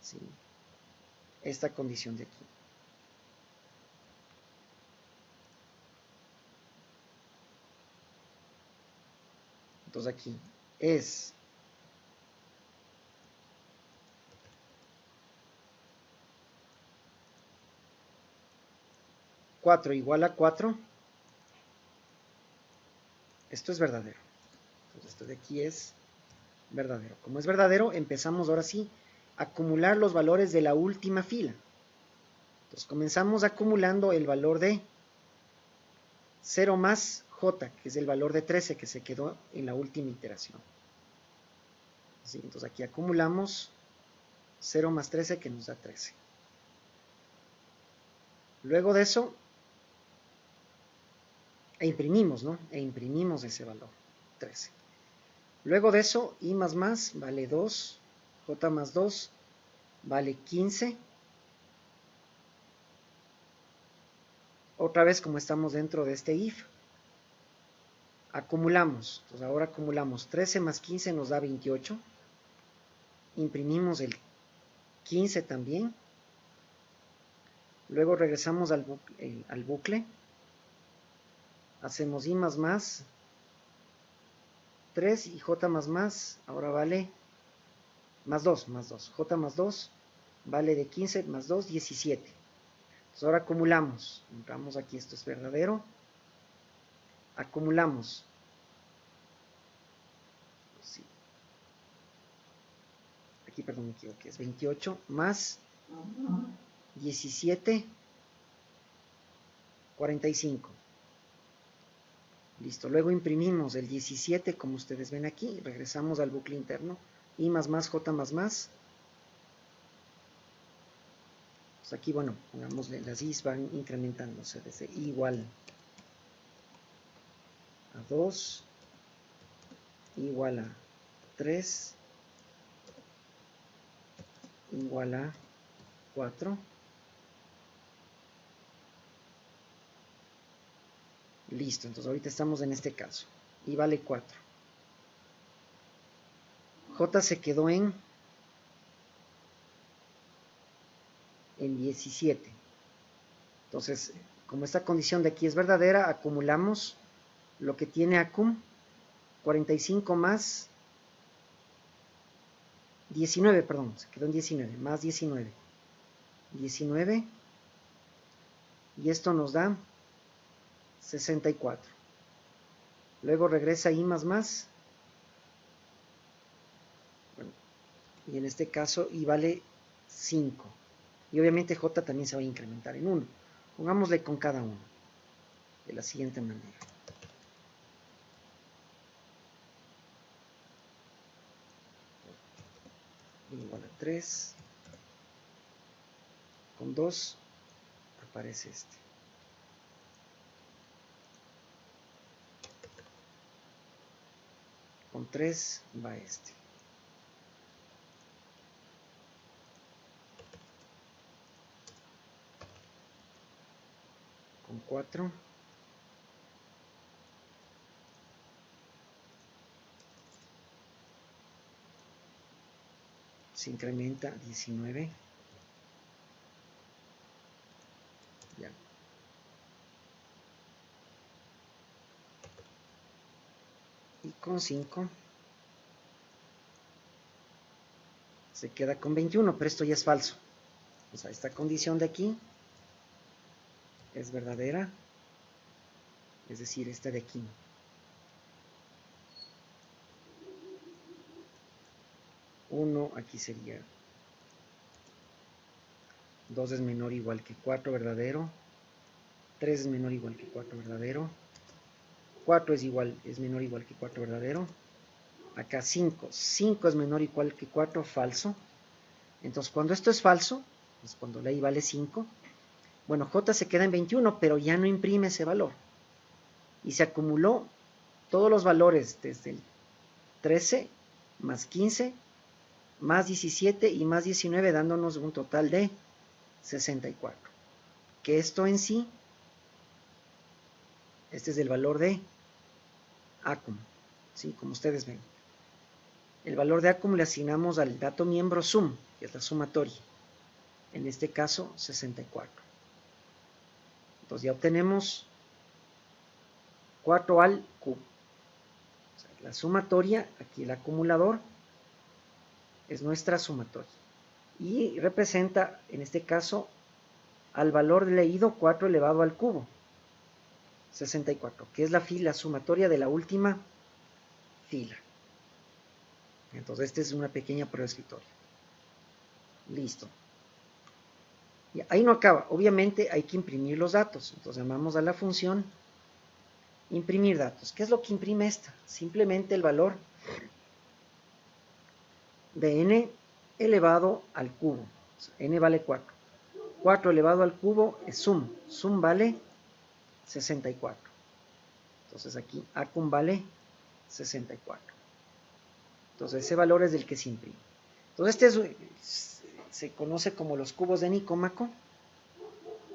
Speaker 1: ¿Sí? Esta condición de aquí. Entonces aquí es 4 igual a 4. Esto es verdadero. Entonces esto de aquí es verdadero. Como es verdadero, empezamos ahora sí a acumular los valores de la última fila. Entonces comenzamos acumulando el valor de 0 más J, que es el valor de 13 que se quedó en la última iteración. ¿Sí? Entonces aquí acumulamos 0 más 13 que nos da 13. Luego de eso, imprimimos, ¿no? Imprimimos ese valor, 13. Luego de eso, I más vale 2, J más 2 vale 15. Otra vez, como estamos dentro de este if, acumulamos. Entonces ahora acumulamos 13 más 15 nos da 28. Imprimimos el 15 también. Luego regresamos al bucle. Hacemos I más 3 y J más ahora vale más 2. J más 2 vale de 15 más 2, 17. Entonces ahora acumulamos. Entramos aquí, esto es verdadero. Acumulamos. Sí. Aquí, perdón, me equivoqué. Es 28 más 17, 45. Listo. Luego imprimimos el 17, como ustedes ven aquí. Regresamos al bucle interno. I más J más. Pues aquí, bueno, pongámosle, las i's van incrementándose desde I igual a 2, igual a 3, igual a 4. Listo, entonces ahorita estamos en este caso. I vale 4. J se quedó en en 17. Entonces, como esta condición de aquí es verdadera, acumulamos lo que tiene acum, 45 más 19, perdón, se quedó en 19, más 19. 19, y esto nos da 64. Luego regresa I más, bueno, y en este caso I vale 5. Y obviamente J también se va a incrementar en 1. Pongámosle con cada uno, de la siguiente manera. Igual a 3. Con 2 aparece este. Con 3 va este. Con 4. Se incrementa 19. Ya. Y con 5 se queda con 21, pero esto ya es falso. O sea, esta condición de aquí es verdadera, es decir, esta de aquí no. 1 aquí sería 2 es menor o igual que 4, verdadero. 3 es menor o igual que 4, verdadero. 4 es menor o igual que 4, verdadero. Acá 5 es menor o igual que 4, falso. Entonces cuando esto es falso, es cuando la I vale 5, bueno, J se queda en 21, pero ya no imprime ese valor. Y se acumuló todos los valores desde el 13 más 15 más 17 y más 19, dándonos un total de 64. Que esto en sí, este es el valor de acum, ¿sí? Como ustedes ven. El valor de acum le asignamos al dato miembro sum, que es la sumatoria. En este caso, 64. Entonces ya obtenemos 4 al cubo. O sea, la sumatoria, aquí el acumulador, es nuestra sumatoria. Y representa, en este caso, al valor leído 4 elevado al cubo. 64, que es la sumatoria de la última fila. Entonces, esta es una pequeña prueba escritoria. Listo. Y ahí no acaba. Obviamente hay que imprimir los datos. Entonces, llamamos a la función imprimir datos. ¿Qué es lo que imprime esta? Simplemente el valor de n elevado al cubo. O sea, n vale 4. 4 elevado al cubo es sum. Sum vale 64. Entonces, aquí acum vale 64. Entonces ese valor es el que se imprime. Entonces se conoce como los cubos de Nicómaco.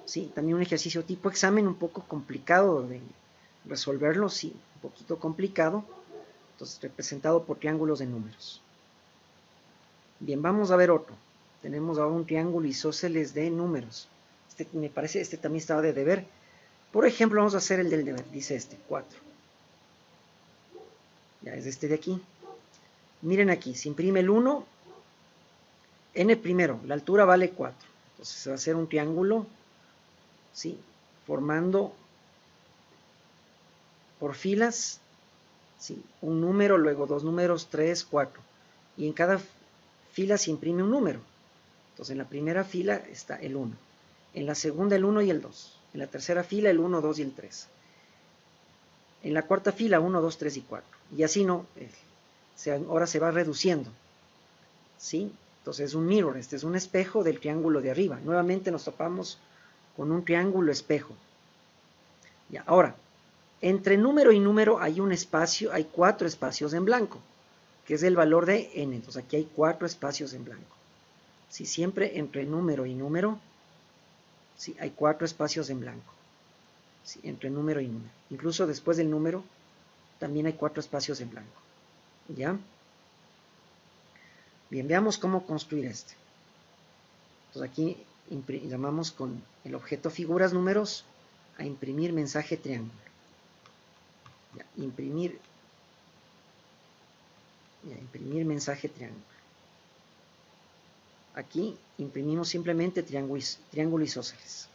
Speaker 1: Sí, también un ejercicio tipo examen un poco complicado de resolverlo, sí, un poquito complicado. Entonces representado por triángulos de números. Bien, vamos a ver otro. Tenemos ahora un triángulo isósceles de números. Me parece, este también estaba de deber. Por ejemplo, vamos a hacer el del deber. Dice este, 4. Ya es este de aquí. Miren aquí, se imprime el 1, n primero, la altura vale 4. Entonces se va a hacer un triángulo, ¿sí? Formando por filas, ¿sí? Un número, luego dos números, 3, 4. Y en cada fila se imprime un número. Entonces en la primera fila está el 1. En la segunda el 1 y el 2. En la tercera fila el 1, 2 y el 3. En la cuarta fila 1, 2, 3 y 4. Y así no, ahora se va reduciendo, ¿sí? Entonces es un mirror, este es un espejo del triángulo de arriba. Nuevamente nos topamos con un triángulo espejo. Ya, ahora, entre número y número hay un espacio, hay 4 espacios en blanco, que es el valor de n. Entonces aquí hay 4 espacios en blanco. Si siempre entre número y número, sí, hay 4 espacios en blanco. Sí, entre número y número. Incluso después del número, también hay 4 espacios en blanco. ¿Ya? Bien, veamos cómo construir este. Entonces aquí llamamos con el objeto figuras números a imprimir mensaje triángulo. Ya, imprimir mensaje triángulo. Aquí imprimimos simplemente triángulo isósceles.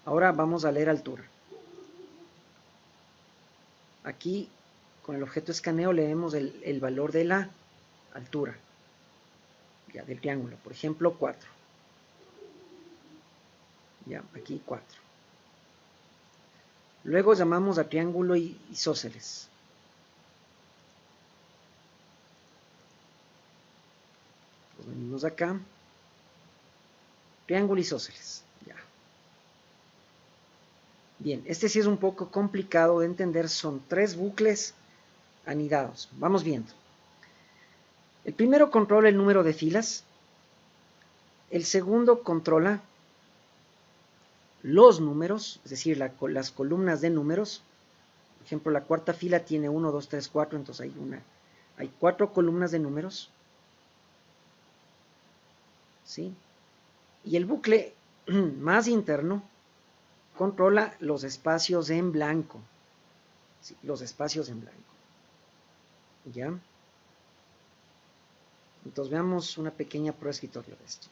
Speaker 1: Ahora vamos a leer altura. Aquí con el objeto escaneo leemos el valor de la altura, ya, del triángulo, por ejemplo 4. Ya, aquí 4. Luego llamamos a triángulo isósceles. Pues venimos acá, triángulo isósceles. Ya. Bien, este sí es un poco complicado de entender, son 3 bucles anidados. Vamos viendo. El primero controla el número de filas, el segundo controla los números, es decir, las columnas de números. Por ejemplo, la cuarta fila tiene 1, 2, 3, 4, entonces hay 4 columnas de números. ¿Sí? Y el bucle más interno controla los espacios en blanco. ¿Sí? Los espacios en blanco. ¿Ya? Entonces veamos una pequeña prueba de escritorio de esto.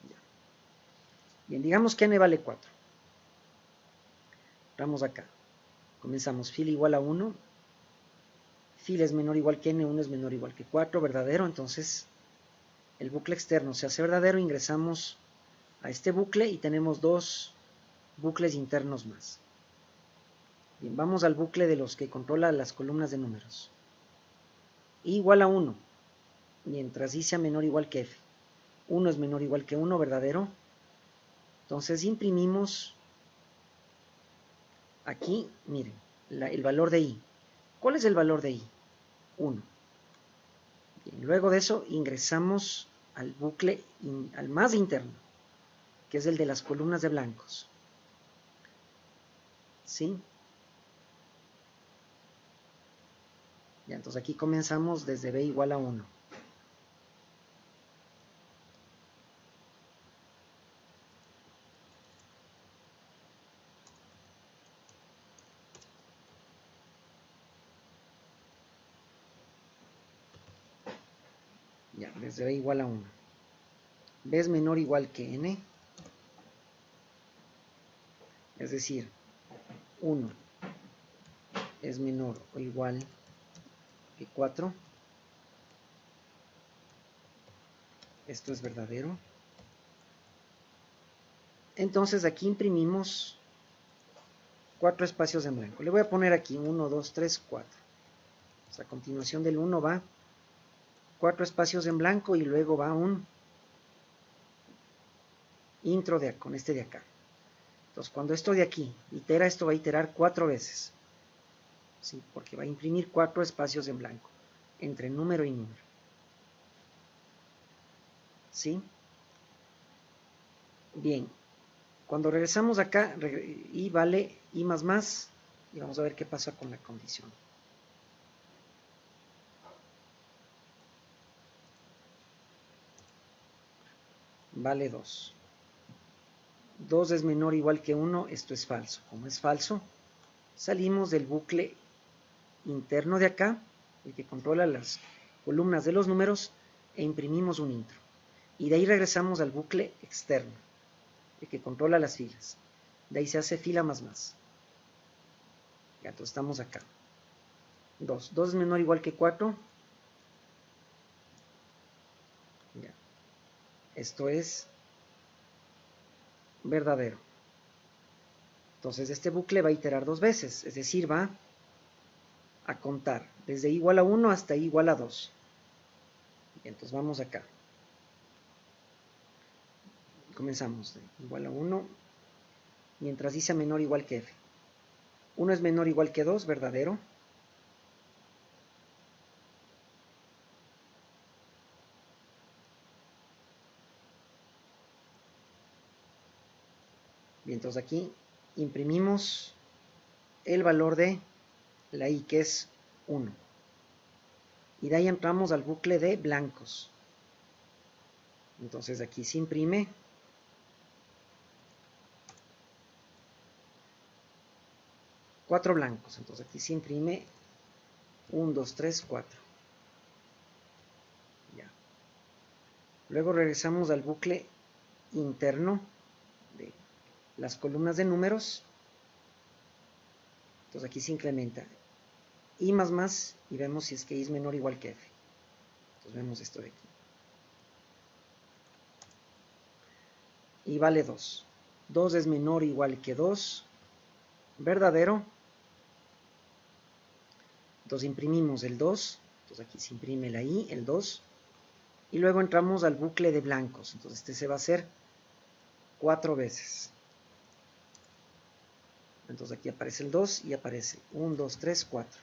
Speaker 1: Ya. Bien, digamos que n vale 4. Vamos acá. Comenzamos fila igual a 1. Fila es menor o igual que n, 1 es menor o igual que 4, verdadero. Entonces el bucle externo se hace verdadero, ingresamos a este bucle y tenemos 2 bucles internos más. Bien, vamos al bucle de los que controla las columnas de números. I igual a 1, mientras I sea menor o igual que F. 1 es menor o igual que 1, verdadero. Entonces imprimimos aquí, miren, el valor de I. ¿Cuál es el valor de I? 1. Bien, luego de eso ingresamos al bucle, al más interno, que es el de las columnas de blancos. ¿Sí? Ya, entonces aquí comenzamos desde B igual a 1. Ya, desde B igual a 1. B es menor o igual que N. Es decir, 1 es menor o igual que 4. Esto es verdadero. Entonces aquí imprimimos 4 espacios en blanco. Le voy a poner aquí 1, 2, 3, 4. O sea, a continuación del 1 va 4 espacios en blanco y luego va un intro con este de acá. Entonces, cuando esto de aquí itera, esto va a iterar 4 veces. ¿Sí? Porque va a imprimir 4 espacios en blanco entre número y número. ¿Sí? Bien. Cuando regresamos acá, I vale I más, y vamos a ver qué pasa con la condición. Vale 2. 2 es menor o igual que 1, esto es falso. Como es falso, salimos del bucle interno de acá, el que controla las columnas de los números, e imprimimos un intro. Y de ahí regresamos al bucle externo, el que controla las filas. De ahí se hace fila más. Ya, entonces estamos acá. 2. 2 es menor o igual que 4. Ya. Esto es verdadero. Entonces este bucle va a iterar 2 veces, es decir, va a contar desde I igual a 1 hasta I igual a 2. Y entonces vamos acá. Comenzamos de igual a 1, mientras I sea menor o igual que F. 1 es menor o igual que 2, verdadero. Bien, entonces aquí imprimimos el valor de la I, que es 1. Y de ahí entramos al bucle de blancos. Entonces aquí se imprime 4 blancos. Entonces aquí se imprime 1, 2, 3, 4. Ya. Luego regresamos al bucle interno de las columnas de números. Entonces aquí se incrementa i más y vemos si es que i es menor o igual que f. Entonces vemos esto de aquí. Y vale 2. 2 es menor o igual que 2. Verdadero. Entonces imprimimos el 2. Entonces aquí se imprime la i, el 2. Y luego entramos al bucle de blancos. Entonces este se va a hacer 4 veces. Entonces aquí aparece el 2 y aparece 1, 2, 3, 4.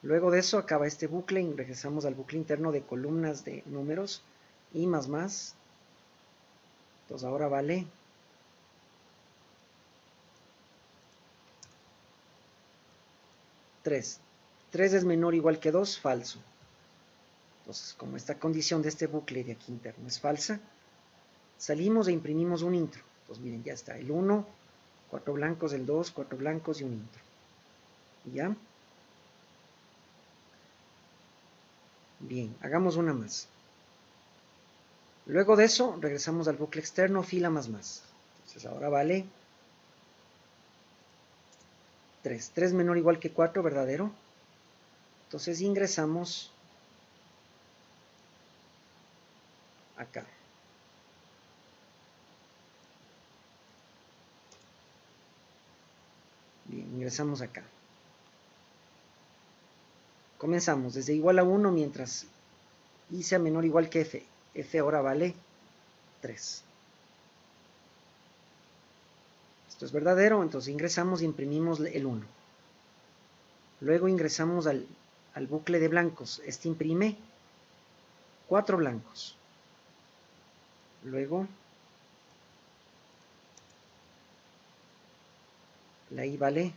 Speaker 1: Luego de eso acaba este bucle y regresamos al bucle interno de columnas de números i más. Entonces ahora vale 3. 3 es menor o igual que 2, falso. Entonces, como esta condición de este bucle de aquí interno es falsa, salimos e imprimimos un intro. Entonces miren, ya está el 1, 4 blancos, el 2, 4 blancos y un intro. ¿Ya? Bien, hagamos una más. Luego de eso, regresamos al bucle externo, fila más. Entonces ahora vale 3. 3 menor o igual que 4, verdadero. Entonces ingresamos acá. Bien, ingresamos acá. Comenzamos desde igual a 1 mientras i sea menor o igual que f. F ahora vale 3. Esto es verdadero, entonces ingresamos y imprimimos el 1. Luego ingresamos al bucle de blancos. Este imprime 4 blancos. Luego la i vale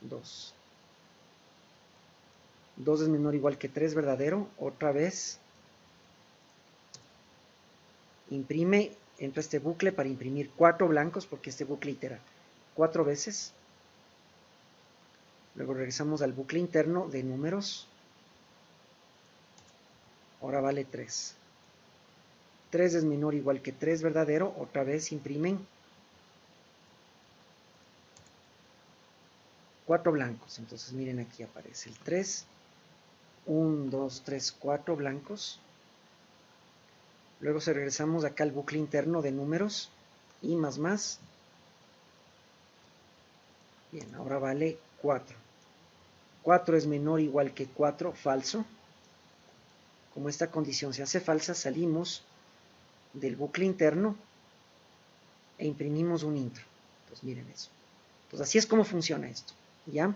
Speaker 1: 2. 2 es menor o igual que 3, verdadero. Otra vez imprime, entra este bucle para imprimir 4 blancos, porque este bucle itera 4 veces. Luego regresamos al bucle interno de números. Ahora vale 3. 3 es menor o igual que 3, verdadero. Otra vez imprimen 4 blancos. Entonces miren, aquí aparece el 3. 1, 2, 3, 4 blancos. Luego regresamos acá al bucle interno de números. I más. Bien, ahora vale 4. 4 es menor o igual que 4, falso. Como esta condición se hace falsa, salimos del bucle interno e imprimimos un intro. Entonces miren eso. Entonces así es como funciona esto. ¿Ya?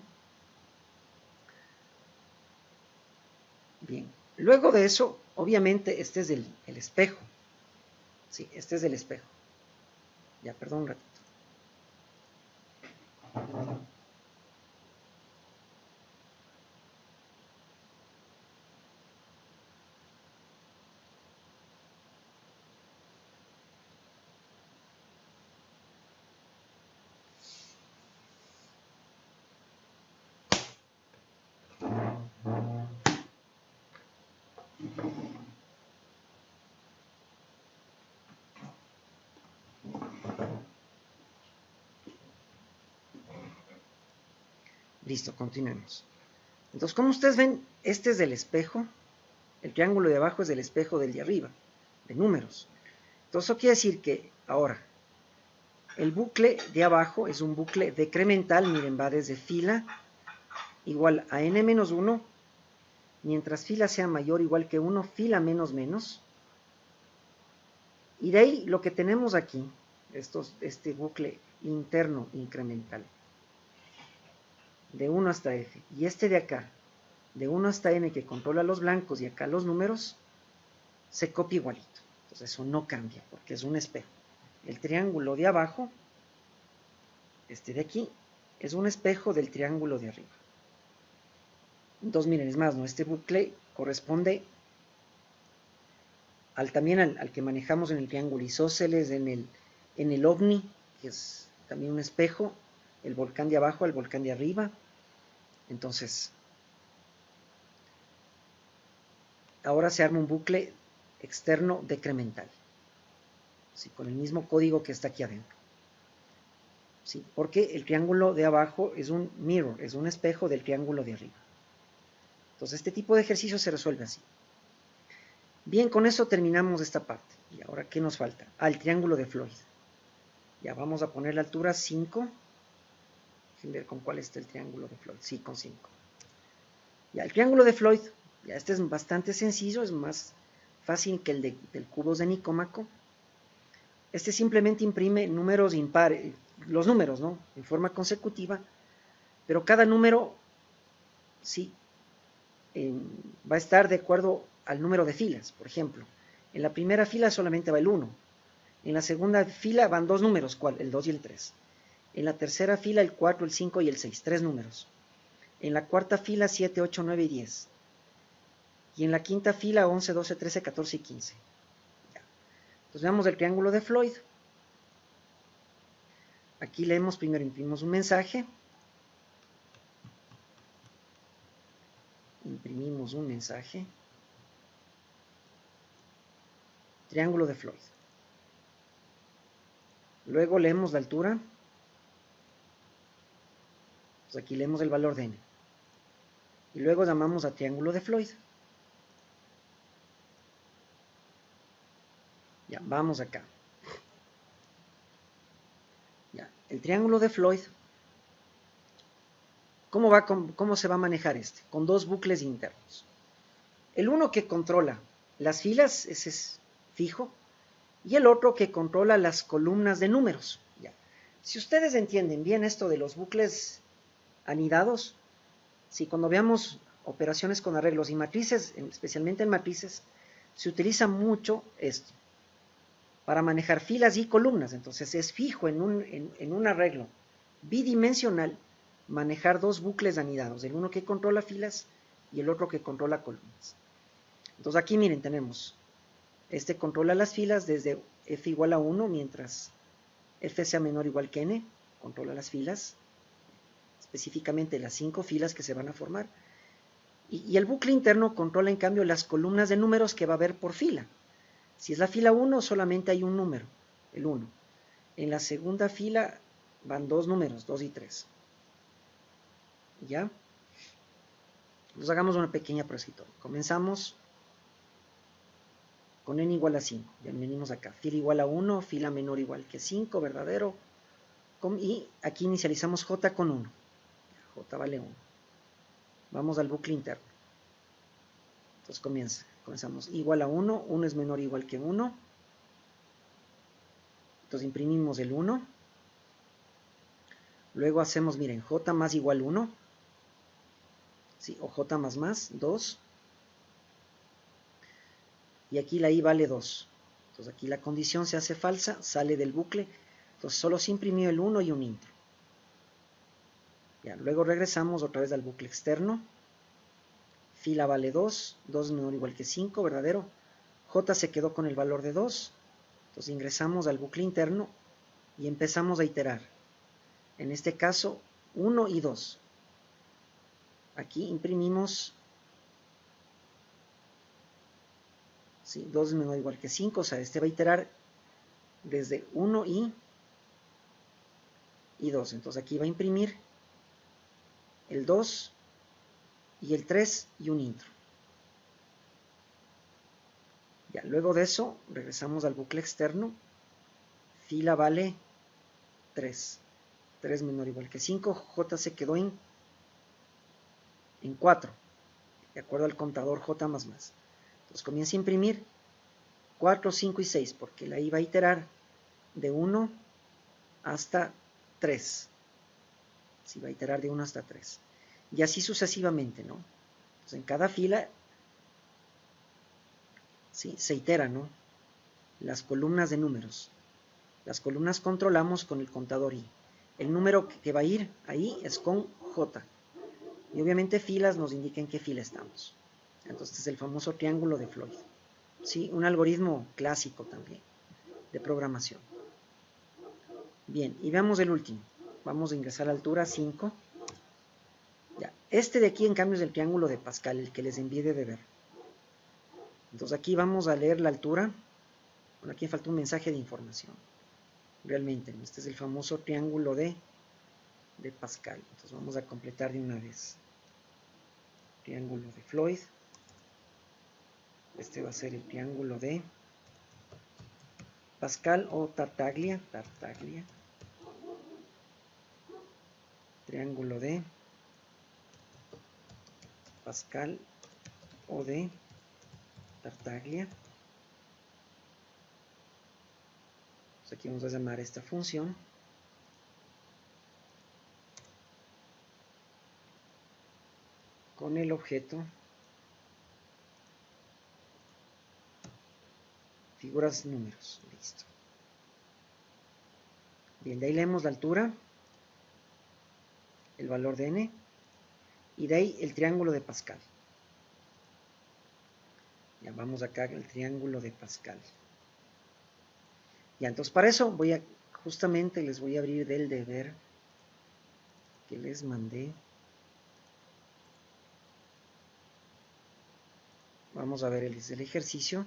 Speaker 1: Bien. Luego de eso, obviamente este es el espejo. Sí, este es el espejo. Ya, perdón un ratito. Listo, continuemos. Entonces, como ustedes ven, este es el espejo. El triángulo de abajo es el espejo del de arriba, de números. Entonces, eso quiere decir que ahora, el bucle de abajo es un bucle decremental. Miren, va desde fila igual a n-1, mientras fila sea mayor o igual que 1, fila menos. Y de ahí lo que tenemos aquí, este bucle interno incremental, de 1 hasta f, y este de acá, de 1 hasta n, que controla los blancos y acá los números, se copia igualito. Entonces eso no cambia, porque es un espejo. El triángulo de abajo, este de aquí, es un espejo del triángulo de arriba. Entonces, miren, es más, ¿no? Este bucle corresponde también al que manejamos en el triángulo isósceles, en el ovni, que es también un espejo, el volcán de abajo al volcán de arriba. Entonces, ahora se arma un bucle externo decremental, ¿sí? Con el mismo código que está aquí adentro. ¿Sí? Porque el triángulo de abajo es un mirror, es un espejo del triángulo de arriba. Entonces, este tipo de ejercicio se resuelve así. Bien, con eso terminamos esta parte. ¿Y ahora qué nos falta? El triángulo de Floyd. Ya vamos a poner la altura 5. Dejen ver con cuál está el triángulo de Floyd. Sí, con 5. Ya, el triángulo de Floyd, ya este es bastante sencillo, es más fácil que el del cubo de Nicómaco. Este simplemente imprime números impares, los números, ¿no? En forma consecutiva, pero cada número, sí, va a estar de acuerdo al número de filas. Por ejemplo, en la primera fila solamente va el 1. En la segunda fila van dos números, ¿cuál? El 2 y el 3. En la tercera fila el 4, el 5 y el 6, 3 números. En la cuarta fila 7, 8, 9 y 10. Y en la quinta fila 11, 12, 13, 14 y 15. Ya. Entonces veamos el triángulo de Floyd. Aquí leemos primero, imprimimos un mensaje. Imprimimos un mensaje. Triángulo de Floyd. Luego leemos la altura. Pues aquí leemos el valor de n. Y luego llamamos a triángulo de Floyd. Ya, vamos acá. Ya, el triángulo de Floyd. ¿Cómo se va a manejar este? Con dos bucles internos. El uno que controla las filas, ese es fijo, y el otro que controla las columnas de números. Ya. Si ustedes entienden bien esto de los bucles anidados, si cuando veamos operaciones con arreglos y matrices, especialmente en matrices, se utiliza mucho esto para manejar filas y columnas. Entonces es fijo en un arreglo bidimensional manejar dos bucles anidados, el uno que controla filas y el otro que controla columnas. Entonces aquí miren, tenemos, este controla las filas desde f igual a 1, mientras f sea menor o igual que n, controla las filas, específicamente las 5 filas que se van a formar, y el bucle interno controla en cambio las columnas de números que va a haber por fila. Si es la fila 1, solamente hay un número, el 1. En la segunda fila van dos números, 2 y 3. ¿Ya? Entonces hagamos una pequeña prueba. Comenzamos con n igual a 5. Ya venimos acá. Fila igual a 1, fila menor igual que 5, verdadero. Y aquí inicializamos j con 1. J vale 1. Vamos al bucle interno. Entonces comenzamos igual a 1, 1 es menor o igual que 1. Entonces imprimimos el 1. Luego hacemos, miren, j más igual 1. ¿Sí? O j más, 2. Y aquí la i vale 2. Entonces aquí la condición se hace falsa, sale del bucle. Entonces solo se imprimió el 1 y un intro. Ya, luego regresamos otra vez al bucle externo. Fila vale 2, 2 es menor o igual que 5, verdadero. J se quedó con el valor de 2. Entonces ingresamos al bucle interno y empezamos a iterar. En este caso, 1 y 2. Aquí imprimimos, ¿sí? 2 es menor o igual que 5, o sea, este va a iterar desde 1 y 2. Entonces aquí va a imprimir el 2 y el 3 y un intro. Ya, luego de eso, regresamos al bucle externo. Fila vale 3. 3 menor o igual que 5. J se quedó en 4. De acuerdo al contador J más. Entonces comienza a imprimir 4, 5 y 6, porque la i va a iterar de 1 hasta 3. Sí, va a iterar de 1 hasta 3. Y así sucesivamente, ¿no? Entonces en cada fila, ¿sí? Se itera, ¿no? Las columnas de números. Las columnas controlamos con el contador i. el número que va a ir ahí es con J. Y obviamente filas nos indica en qué fila estamos. Entonces es el famoso triángulo de Floyd. ¿Sí? Un algoritmo clásico también de programación. Bien, y veamos el último. Vamos a ingresar a altura 5. Ya. Este de aquí en cambio es el triángulo de Pascal, el que les envié de ver. Entonces aquí vamos a leer la altura. Bueno, aquí falta un mensaje de información. Realmente, este es el famoso triángulo de Pascal. Entonces vamos a completar de una vez. Triángulo de Floyd. Este va a ser el triángulo de Pascal o Tartaglia. Triángulo de Pascal o de Tartaglia. Pues aquí vamos a llamar esta función con el objeto figuras números. Listo. Bien, de ahí leemos la altura, el valor de n, y de ahí el triángulo de Pascal. Ya vamos acá el triángulo de Pascal. Ya, entonces para eso justamente les voy a abrir del deber que les mandé. Vamos a ver el ejercicio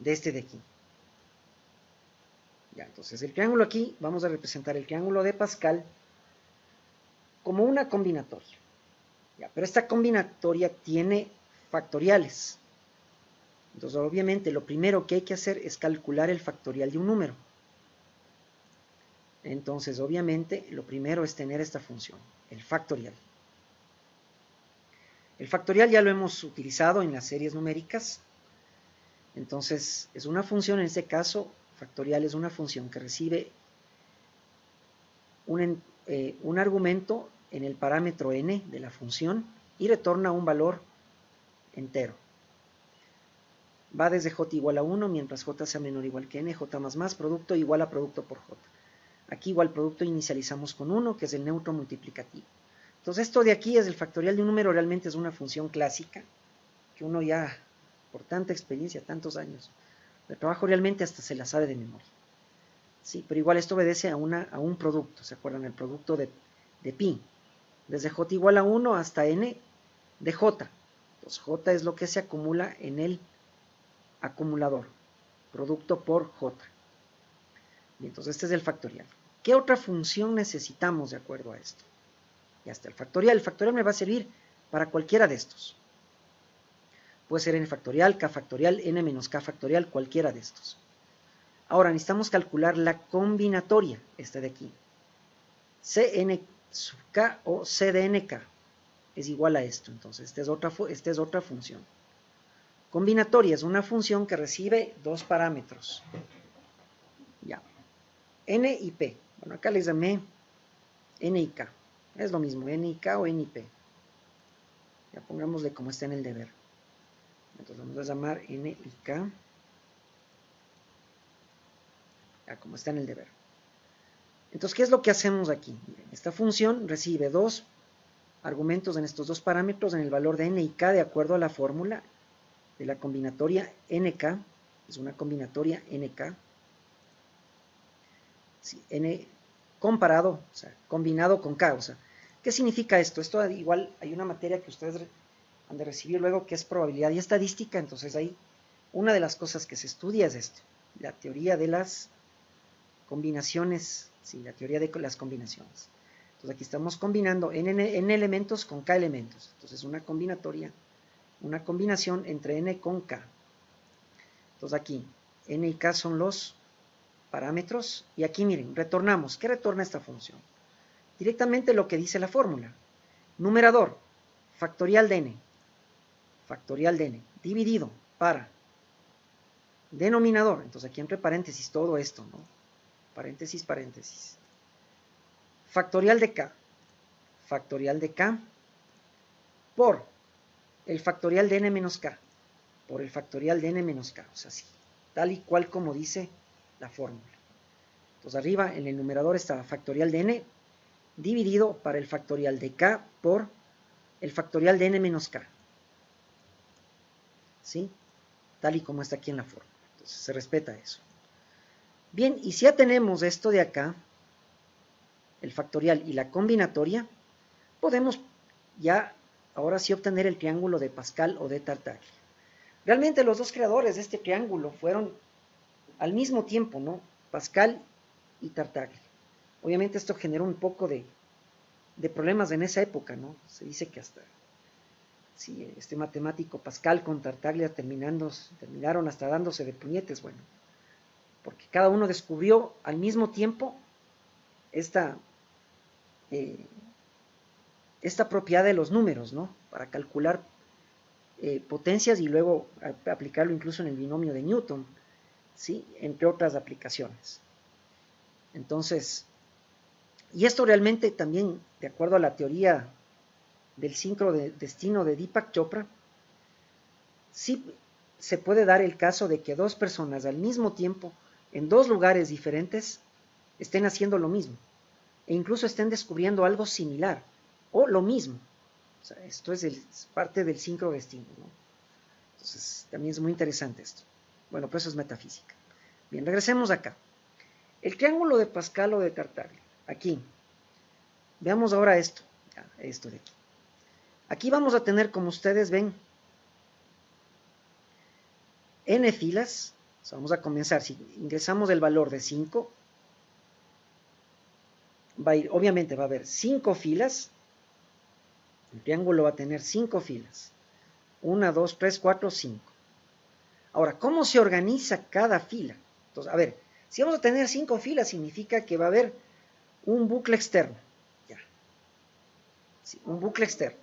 Speaker 1: de este de aquí. Ya, entonces el triángulo aquí, vamos a representar el triángulo de Pascal como una combinatoria. Ya, pero esta combinatoria tiene factoriales. Entonces, obviamente, lo primero que hay que hacer es calcular el factorial de un número. Entonces, obviamente, lo primero es tener esta función, el factorial. El factorial ya lo hemos utilizado en las series numéricas. Entonces, es una función, en este caso, factorial es una función que recibe un argumento en el parámetro n de la función y retorna un valor entero. Va desde j igual a 1, mientras j sea menor o igual que n, j más, producto igual a producto por j. Aquí igual producto inicializamos con 1, que es el neutro multiplicativo. Entonces esto de aquí es el factorial de un número, realmente es una función clásica, que uno ya, por tanta experiencia, tantos años de trabajo, realmente hasta se la sabe de memoria. Sí, pero igual esto obedece a un producto, ¿se acuerdan? El producto de pi, desde j igual a 1 hasta n de j. Entonces j es lo que se acumula en el acumulador, producto por j. Y entonces este es el factorial. ¿Qué otra función necesitamos de acuerdo a esto? Ya está el factorial. El factorial me va a servir para cualquiera de estos. Puede ser n factorial, k factorial, n menos k factorial, cualquiera de estos. Ahora necesitamos calcular la combinatoria, esta de aquí. Cn sub k o c de nk es igual a esto. Entonces esta es otra función. Combinatoria es una función que recibe dos parámetros. Ya. N y P. Bueno, acá les llamé N y K. Es lo mismo, N y K o N y P. Ya pongámosle como está en el deber. Entonces vamos a llamar N y K. Ya como está en el deber. Entonces, ¿qué es lo que hacemos aquí? Miren, esta función recibe dos argumentos en estos dos parámetros en el valor de N y K de acuerdo a la fórmula de la combinatoria NK. Es una combinatoria NK. Sí, N comparado, o sea, combinado con K. O sea, ¿qué significa esto? Esto igual hay una materia que ustedes han de recibir luego que es probabilidad y estadística. Entonces ahí una de las cosas que se estudia es esto, la teoría de las combinaciones, sí, la teoría de las combinaciones. Entonces aquí estamos combinando n elementos con k elementos. Entonces una combinatoria, una combinación entre n con k. Entonces aquí n y k son los parámetros, y aquí miren, retornamos. ¿Qué retorna esta función? Directamente lo que dice la fórmula. Numerador, factorial de n, dividido para denominador. Entonces aquí entre paréntesis todo esto, ¿no? Paréntesis, paréntesis. Factorial de k por el factorial de n menos k, por el factorial de n menos k. O sea, sí, tal y cual como dice la fórmula. Entonces arriba en el numerador está factorial de n dividido para el factorial de k por el factorial de n menos k. ¿Sí? Tal y como está aquí en la fórmula. Entonces se respeta eso. Bien, y si ya tenemos esto de acá, el factorial y la combinatoria, podemos ya ahora sí obtener el triángulo de Pascal o de Tartaglia. Realmente los dos creadores de este triángulo fueron al mismo tiempo, ¿no? Pascal y Tartaglia. Obviamente esto generó un poco de problemas en esa época, ¿no? Se dice que hasta sí, este matemático Pascal con Tartaglia terminaron hasta dándose de puñetes, bueno, porque cada uno descubrió al mismo tiempo esta propiedad de los números, ¿no? Para calcular potencias y luego aplicarlo incluso en el binomio de Newton, ¿sí? Entre otras aplicaciones. Entonces, y esto realmente también, de acuerdo a la teoría del sincrodestino de Deepak Chopra, sí se puede dar el caso de que dos personas al mismo tiempo, en dos lugares diferentes, estén haciendo lo mismo, e incluso estén descubriendo algo similar, o lo mismo. O sea, esto es parte del sincrodestino, ¿no? Entonces, también es muy interesante esto. Bueno, pues eso es metafísica. Bien, regresemos acá. El triángulo de Pascal o de Tartaglia. Aquí. Veamos ahora esto. Esto de aquí. Aquí vamos a tener, como ustedes ven, n filas. O sea, vamos a comenzar. Si ingresamos el valor de 5, obviamente va a haber 5 filas. El triángulo va a tener 5 filas. 1, 2, 3, 4, 5. Ahora, ¿cómo se organiza cada fila? Entonces, a ver, si vamos a tener 5 filas, significa que va a haber un bucle externo. Ya. Sí, un bucle externo.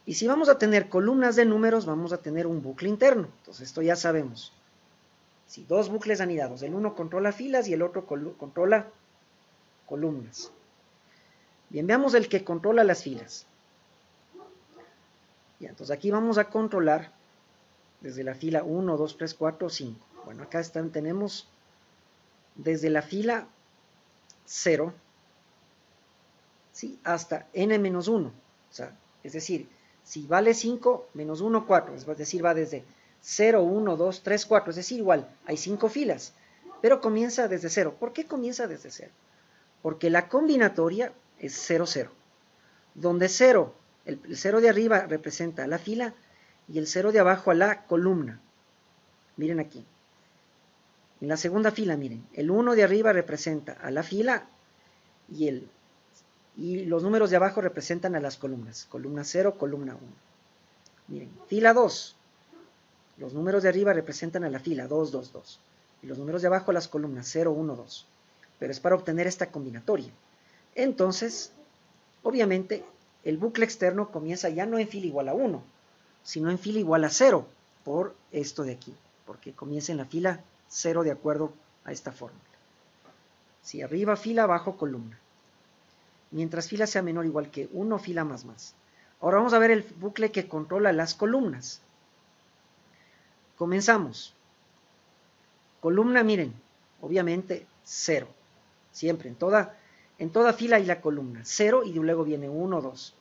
Speaker 1: Y si vamos a tener columnas de números, vamos a tener un bucle interno. Entonces, esto ya sabemos. Sí, dos bucles anidados. El uno controla filas y el otro controla columnas. Bien, veamos el que controla las filas. Ya, entonces aquí vamos a controlar desde la fila 1, 2, 3, 4, 5. Bueno, acá tenemos desde la fila 0, ¿sí? Hasta n-1. O sea, es decir, si vale 5, menos 1, 4. Es decir, va desde 0, 1, 2, 3, 4. Es decir, igual, hay 5 filas. Pero comienza desde 0. ¿Por qué comienza desde 0? Porque la combinatoria es 0, 0. Donde 0, el 0 de arriba representa a la fila y el 0 de abajo a la columna. Miren aquí. En la segunda fila, miren, el 1 de arriba representa a la fila y los números de abajo representan a las columnas. Columna 0, columna 1. Miren, fila 2. Los números de arriba representan a la fila 2, 2, 2. Y los números de abajo a las columnas 0, 1, 2. Pero es para obtener esta combinatoria. Entonces, obviamente, el bucle externo comienza ya no en fila igual a 1, sino en fila igual a 0, por esto de aquí, porque comienza en la fila 0 de acuerdo a esta fórmula. Si arriba fila, abajo columna. Mientras fila sea menor o igual que 1, fila más más. Ahora vamos a ver el bucle que controla las columnas. Comenzamos. Columna, miren, obviamente 0. Siempre, en toda fila hay la columna. 0 y luego viene 1, 2.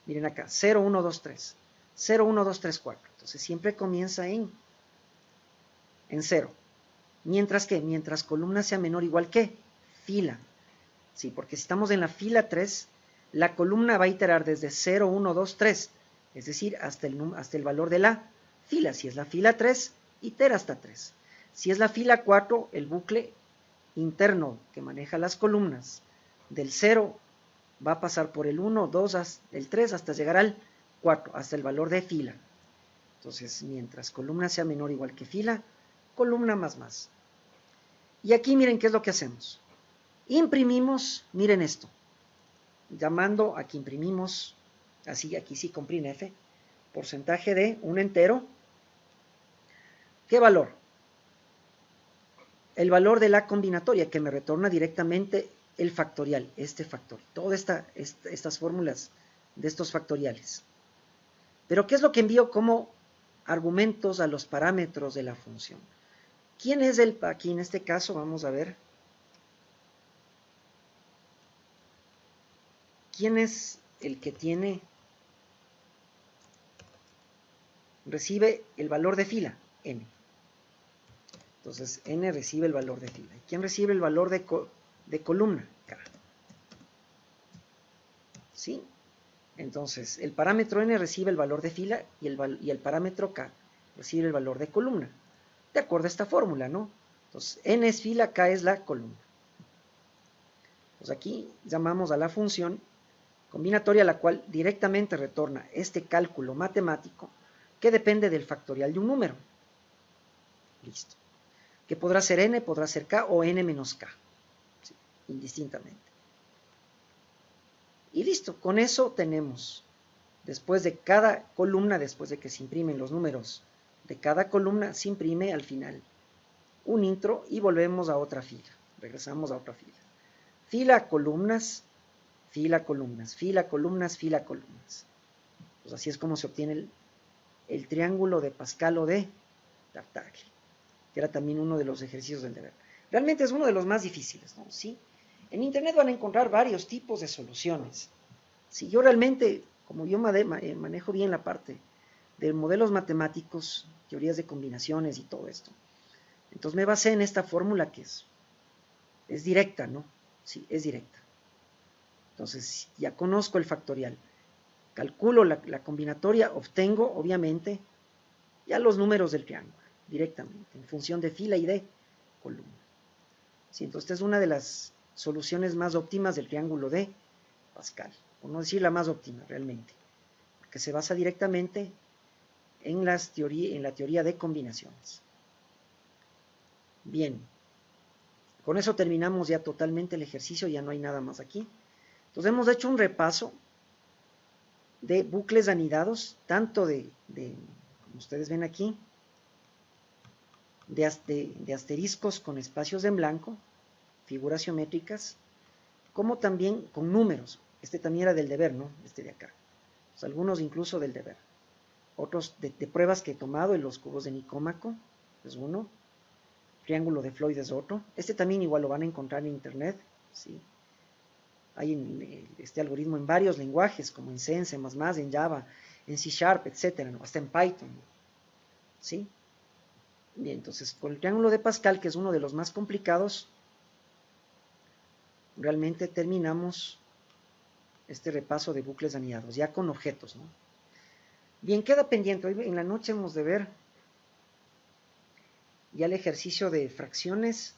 Speaker 1: Miren acá, 0, 1, 2, 3. 0, 1, 2, 3, 4. Entonces siempre comienza en 0. Mientras que, mientras columna sea menor o igual que fila. Sí, porque si estamos en la fila 3, la columna va a iterar desde 0, 1, 2, 3. Es decir, hasta el valor de la fila. Si es la fila 3, itera hasta 3. Si es la fila 4, el bucle interno que maneja las columnas del 0 va a pasar por el 1, 2, el 3 hasta llegar al 4, hasta el valor de fila. Entonces, mientras columna sea menor o igual que fila, columna más más. Y aquí miren qué es lo que hacemos. Imprimimos, miren esto, llamando, aquí imprimimos, así, aquí sí comprime F, porcentaje de un entero. ¿Qué valor? El valor de la combinatoria, que me retorna directamente el factorial, este factorial, todas estas fórmulas de estos factoriales. Pero ¿qué es lo que envío como argumentos a los parámetros de la función? ¿Quién es aquí en este caso? Vamos a ver. ¿quién es el que recibe el valor de fila? N. Entonces, N recibe el valor de fila. ¿Quién recibe el valor de columna? K. ¿Sí? Entonces, el parámetro N recibe el valor de fila y el parámetro K recibe el valor de columna. De acuerdo a esta fórmula, ¿no? Entonces, N es fila, K es la columna. Pues aquí llamamos a la función combinatoria, la cual directamente retorna este cálculo matemático que depende del factorial de un número. Listo. Que podrá ser N, podrá ser K o N menos K. ¿Sí? Indistintamente. Y listo, con eso tenemos, después de cada columna, después de que se imprimen los números de cada columna, se imprime al final un intro y volvemos a otra fila. Regresamos a otra fila. Fila, columnas, fila, columnas, fila, columnas, fila, columnas. Pues así es como se obtiene el triángulo de Pascal o de Tartaglia, que era también uno de los ejercicios del deber. Realmente es uno de los más difíciles, ¿no? ¿Sí? En internet van a encontrar varios tipos de soluciones. Si yo realmente, como yo manejo bien la parte de modelos matemáticos, teorías de combinaciones y todo esto, entonces me basé en esta fórmula que es directa, ¿no? Sí, es directa. Entonces ya conozco el factorial, calculo la combinatoria, obtengo obviamente ya los números del triángulo directamente, en función de fila y de columna. Sí, entonces esta es una de las soluciones más óptimas del triángulo de Pascal, por no decir la más óptima realmente, porque se basa directamente en la teoría de combinaciones. Bien, con eso terminamos ya totalmente el ejercicio, ya no hay nada más aquí. Entonces hemos hecho un repaso de bucles anidados, tanto como ustedes ven aquí, de asteriscos con espacios en blanco, figuras geométricas, como también con números. Este también era del deber, ¿no? Este de acá. Pues algunos incluso del deber. Otros de pruebas que he tomado, en los cubos de Nicómaco, es uno. Triángulo de Floyd es otro. Este también igual lo van a encontrar en internet, ¿sí? Hay este algoritmo en varios lenguajes, como en C, en C++, en Java, en C#, etcétera, ¿no? Hasta en Python, ¿sí? Bien, entonces con el triángulo de Pascal, que es uno de los más complicados, realmente terminamos este repaso de bucles anidados, ya con objetos, ¿no? Bien, queda pendiente, hoy en la noche hemos de ver ya el ejercicio de fracciones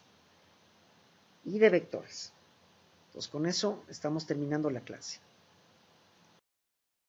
Speaker 1: y de vectores. Entonces con eso estamos terminando la clase.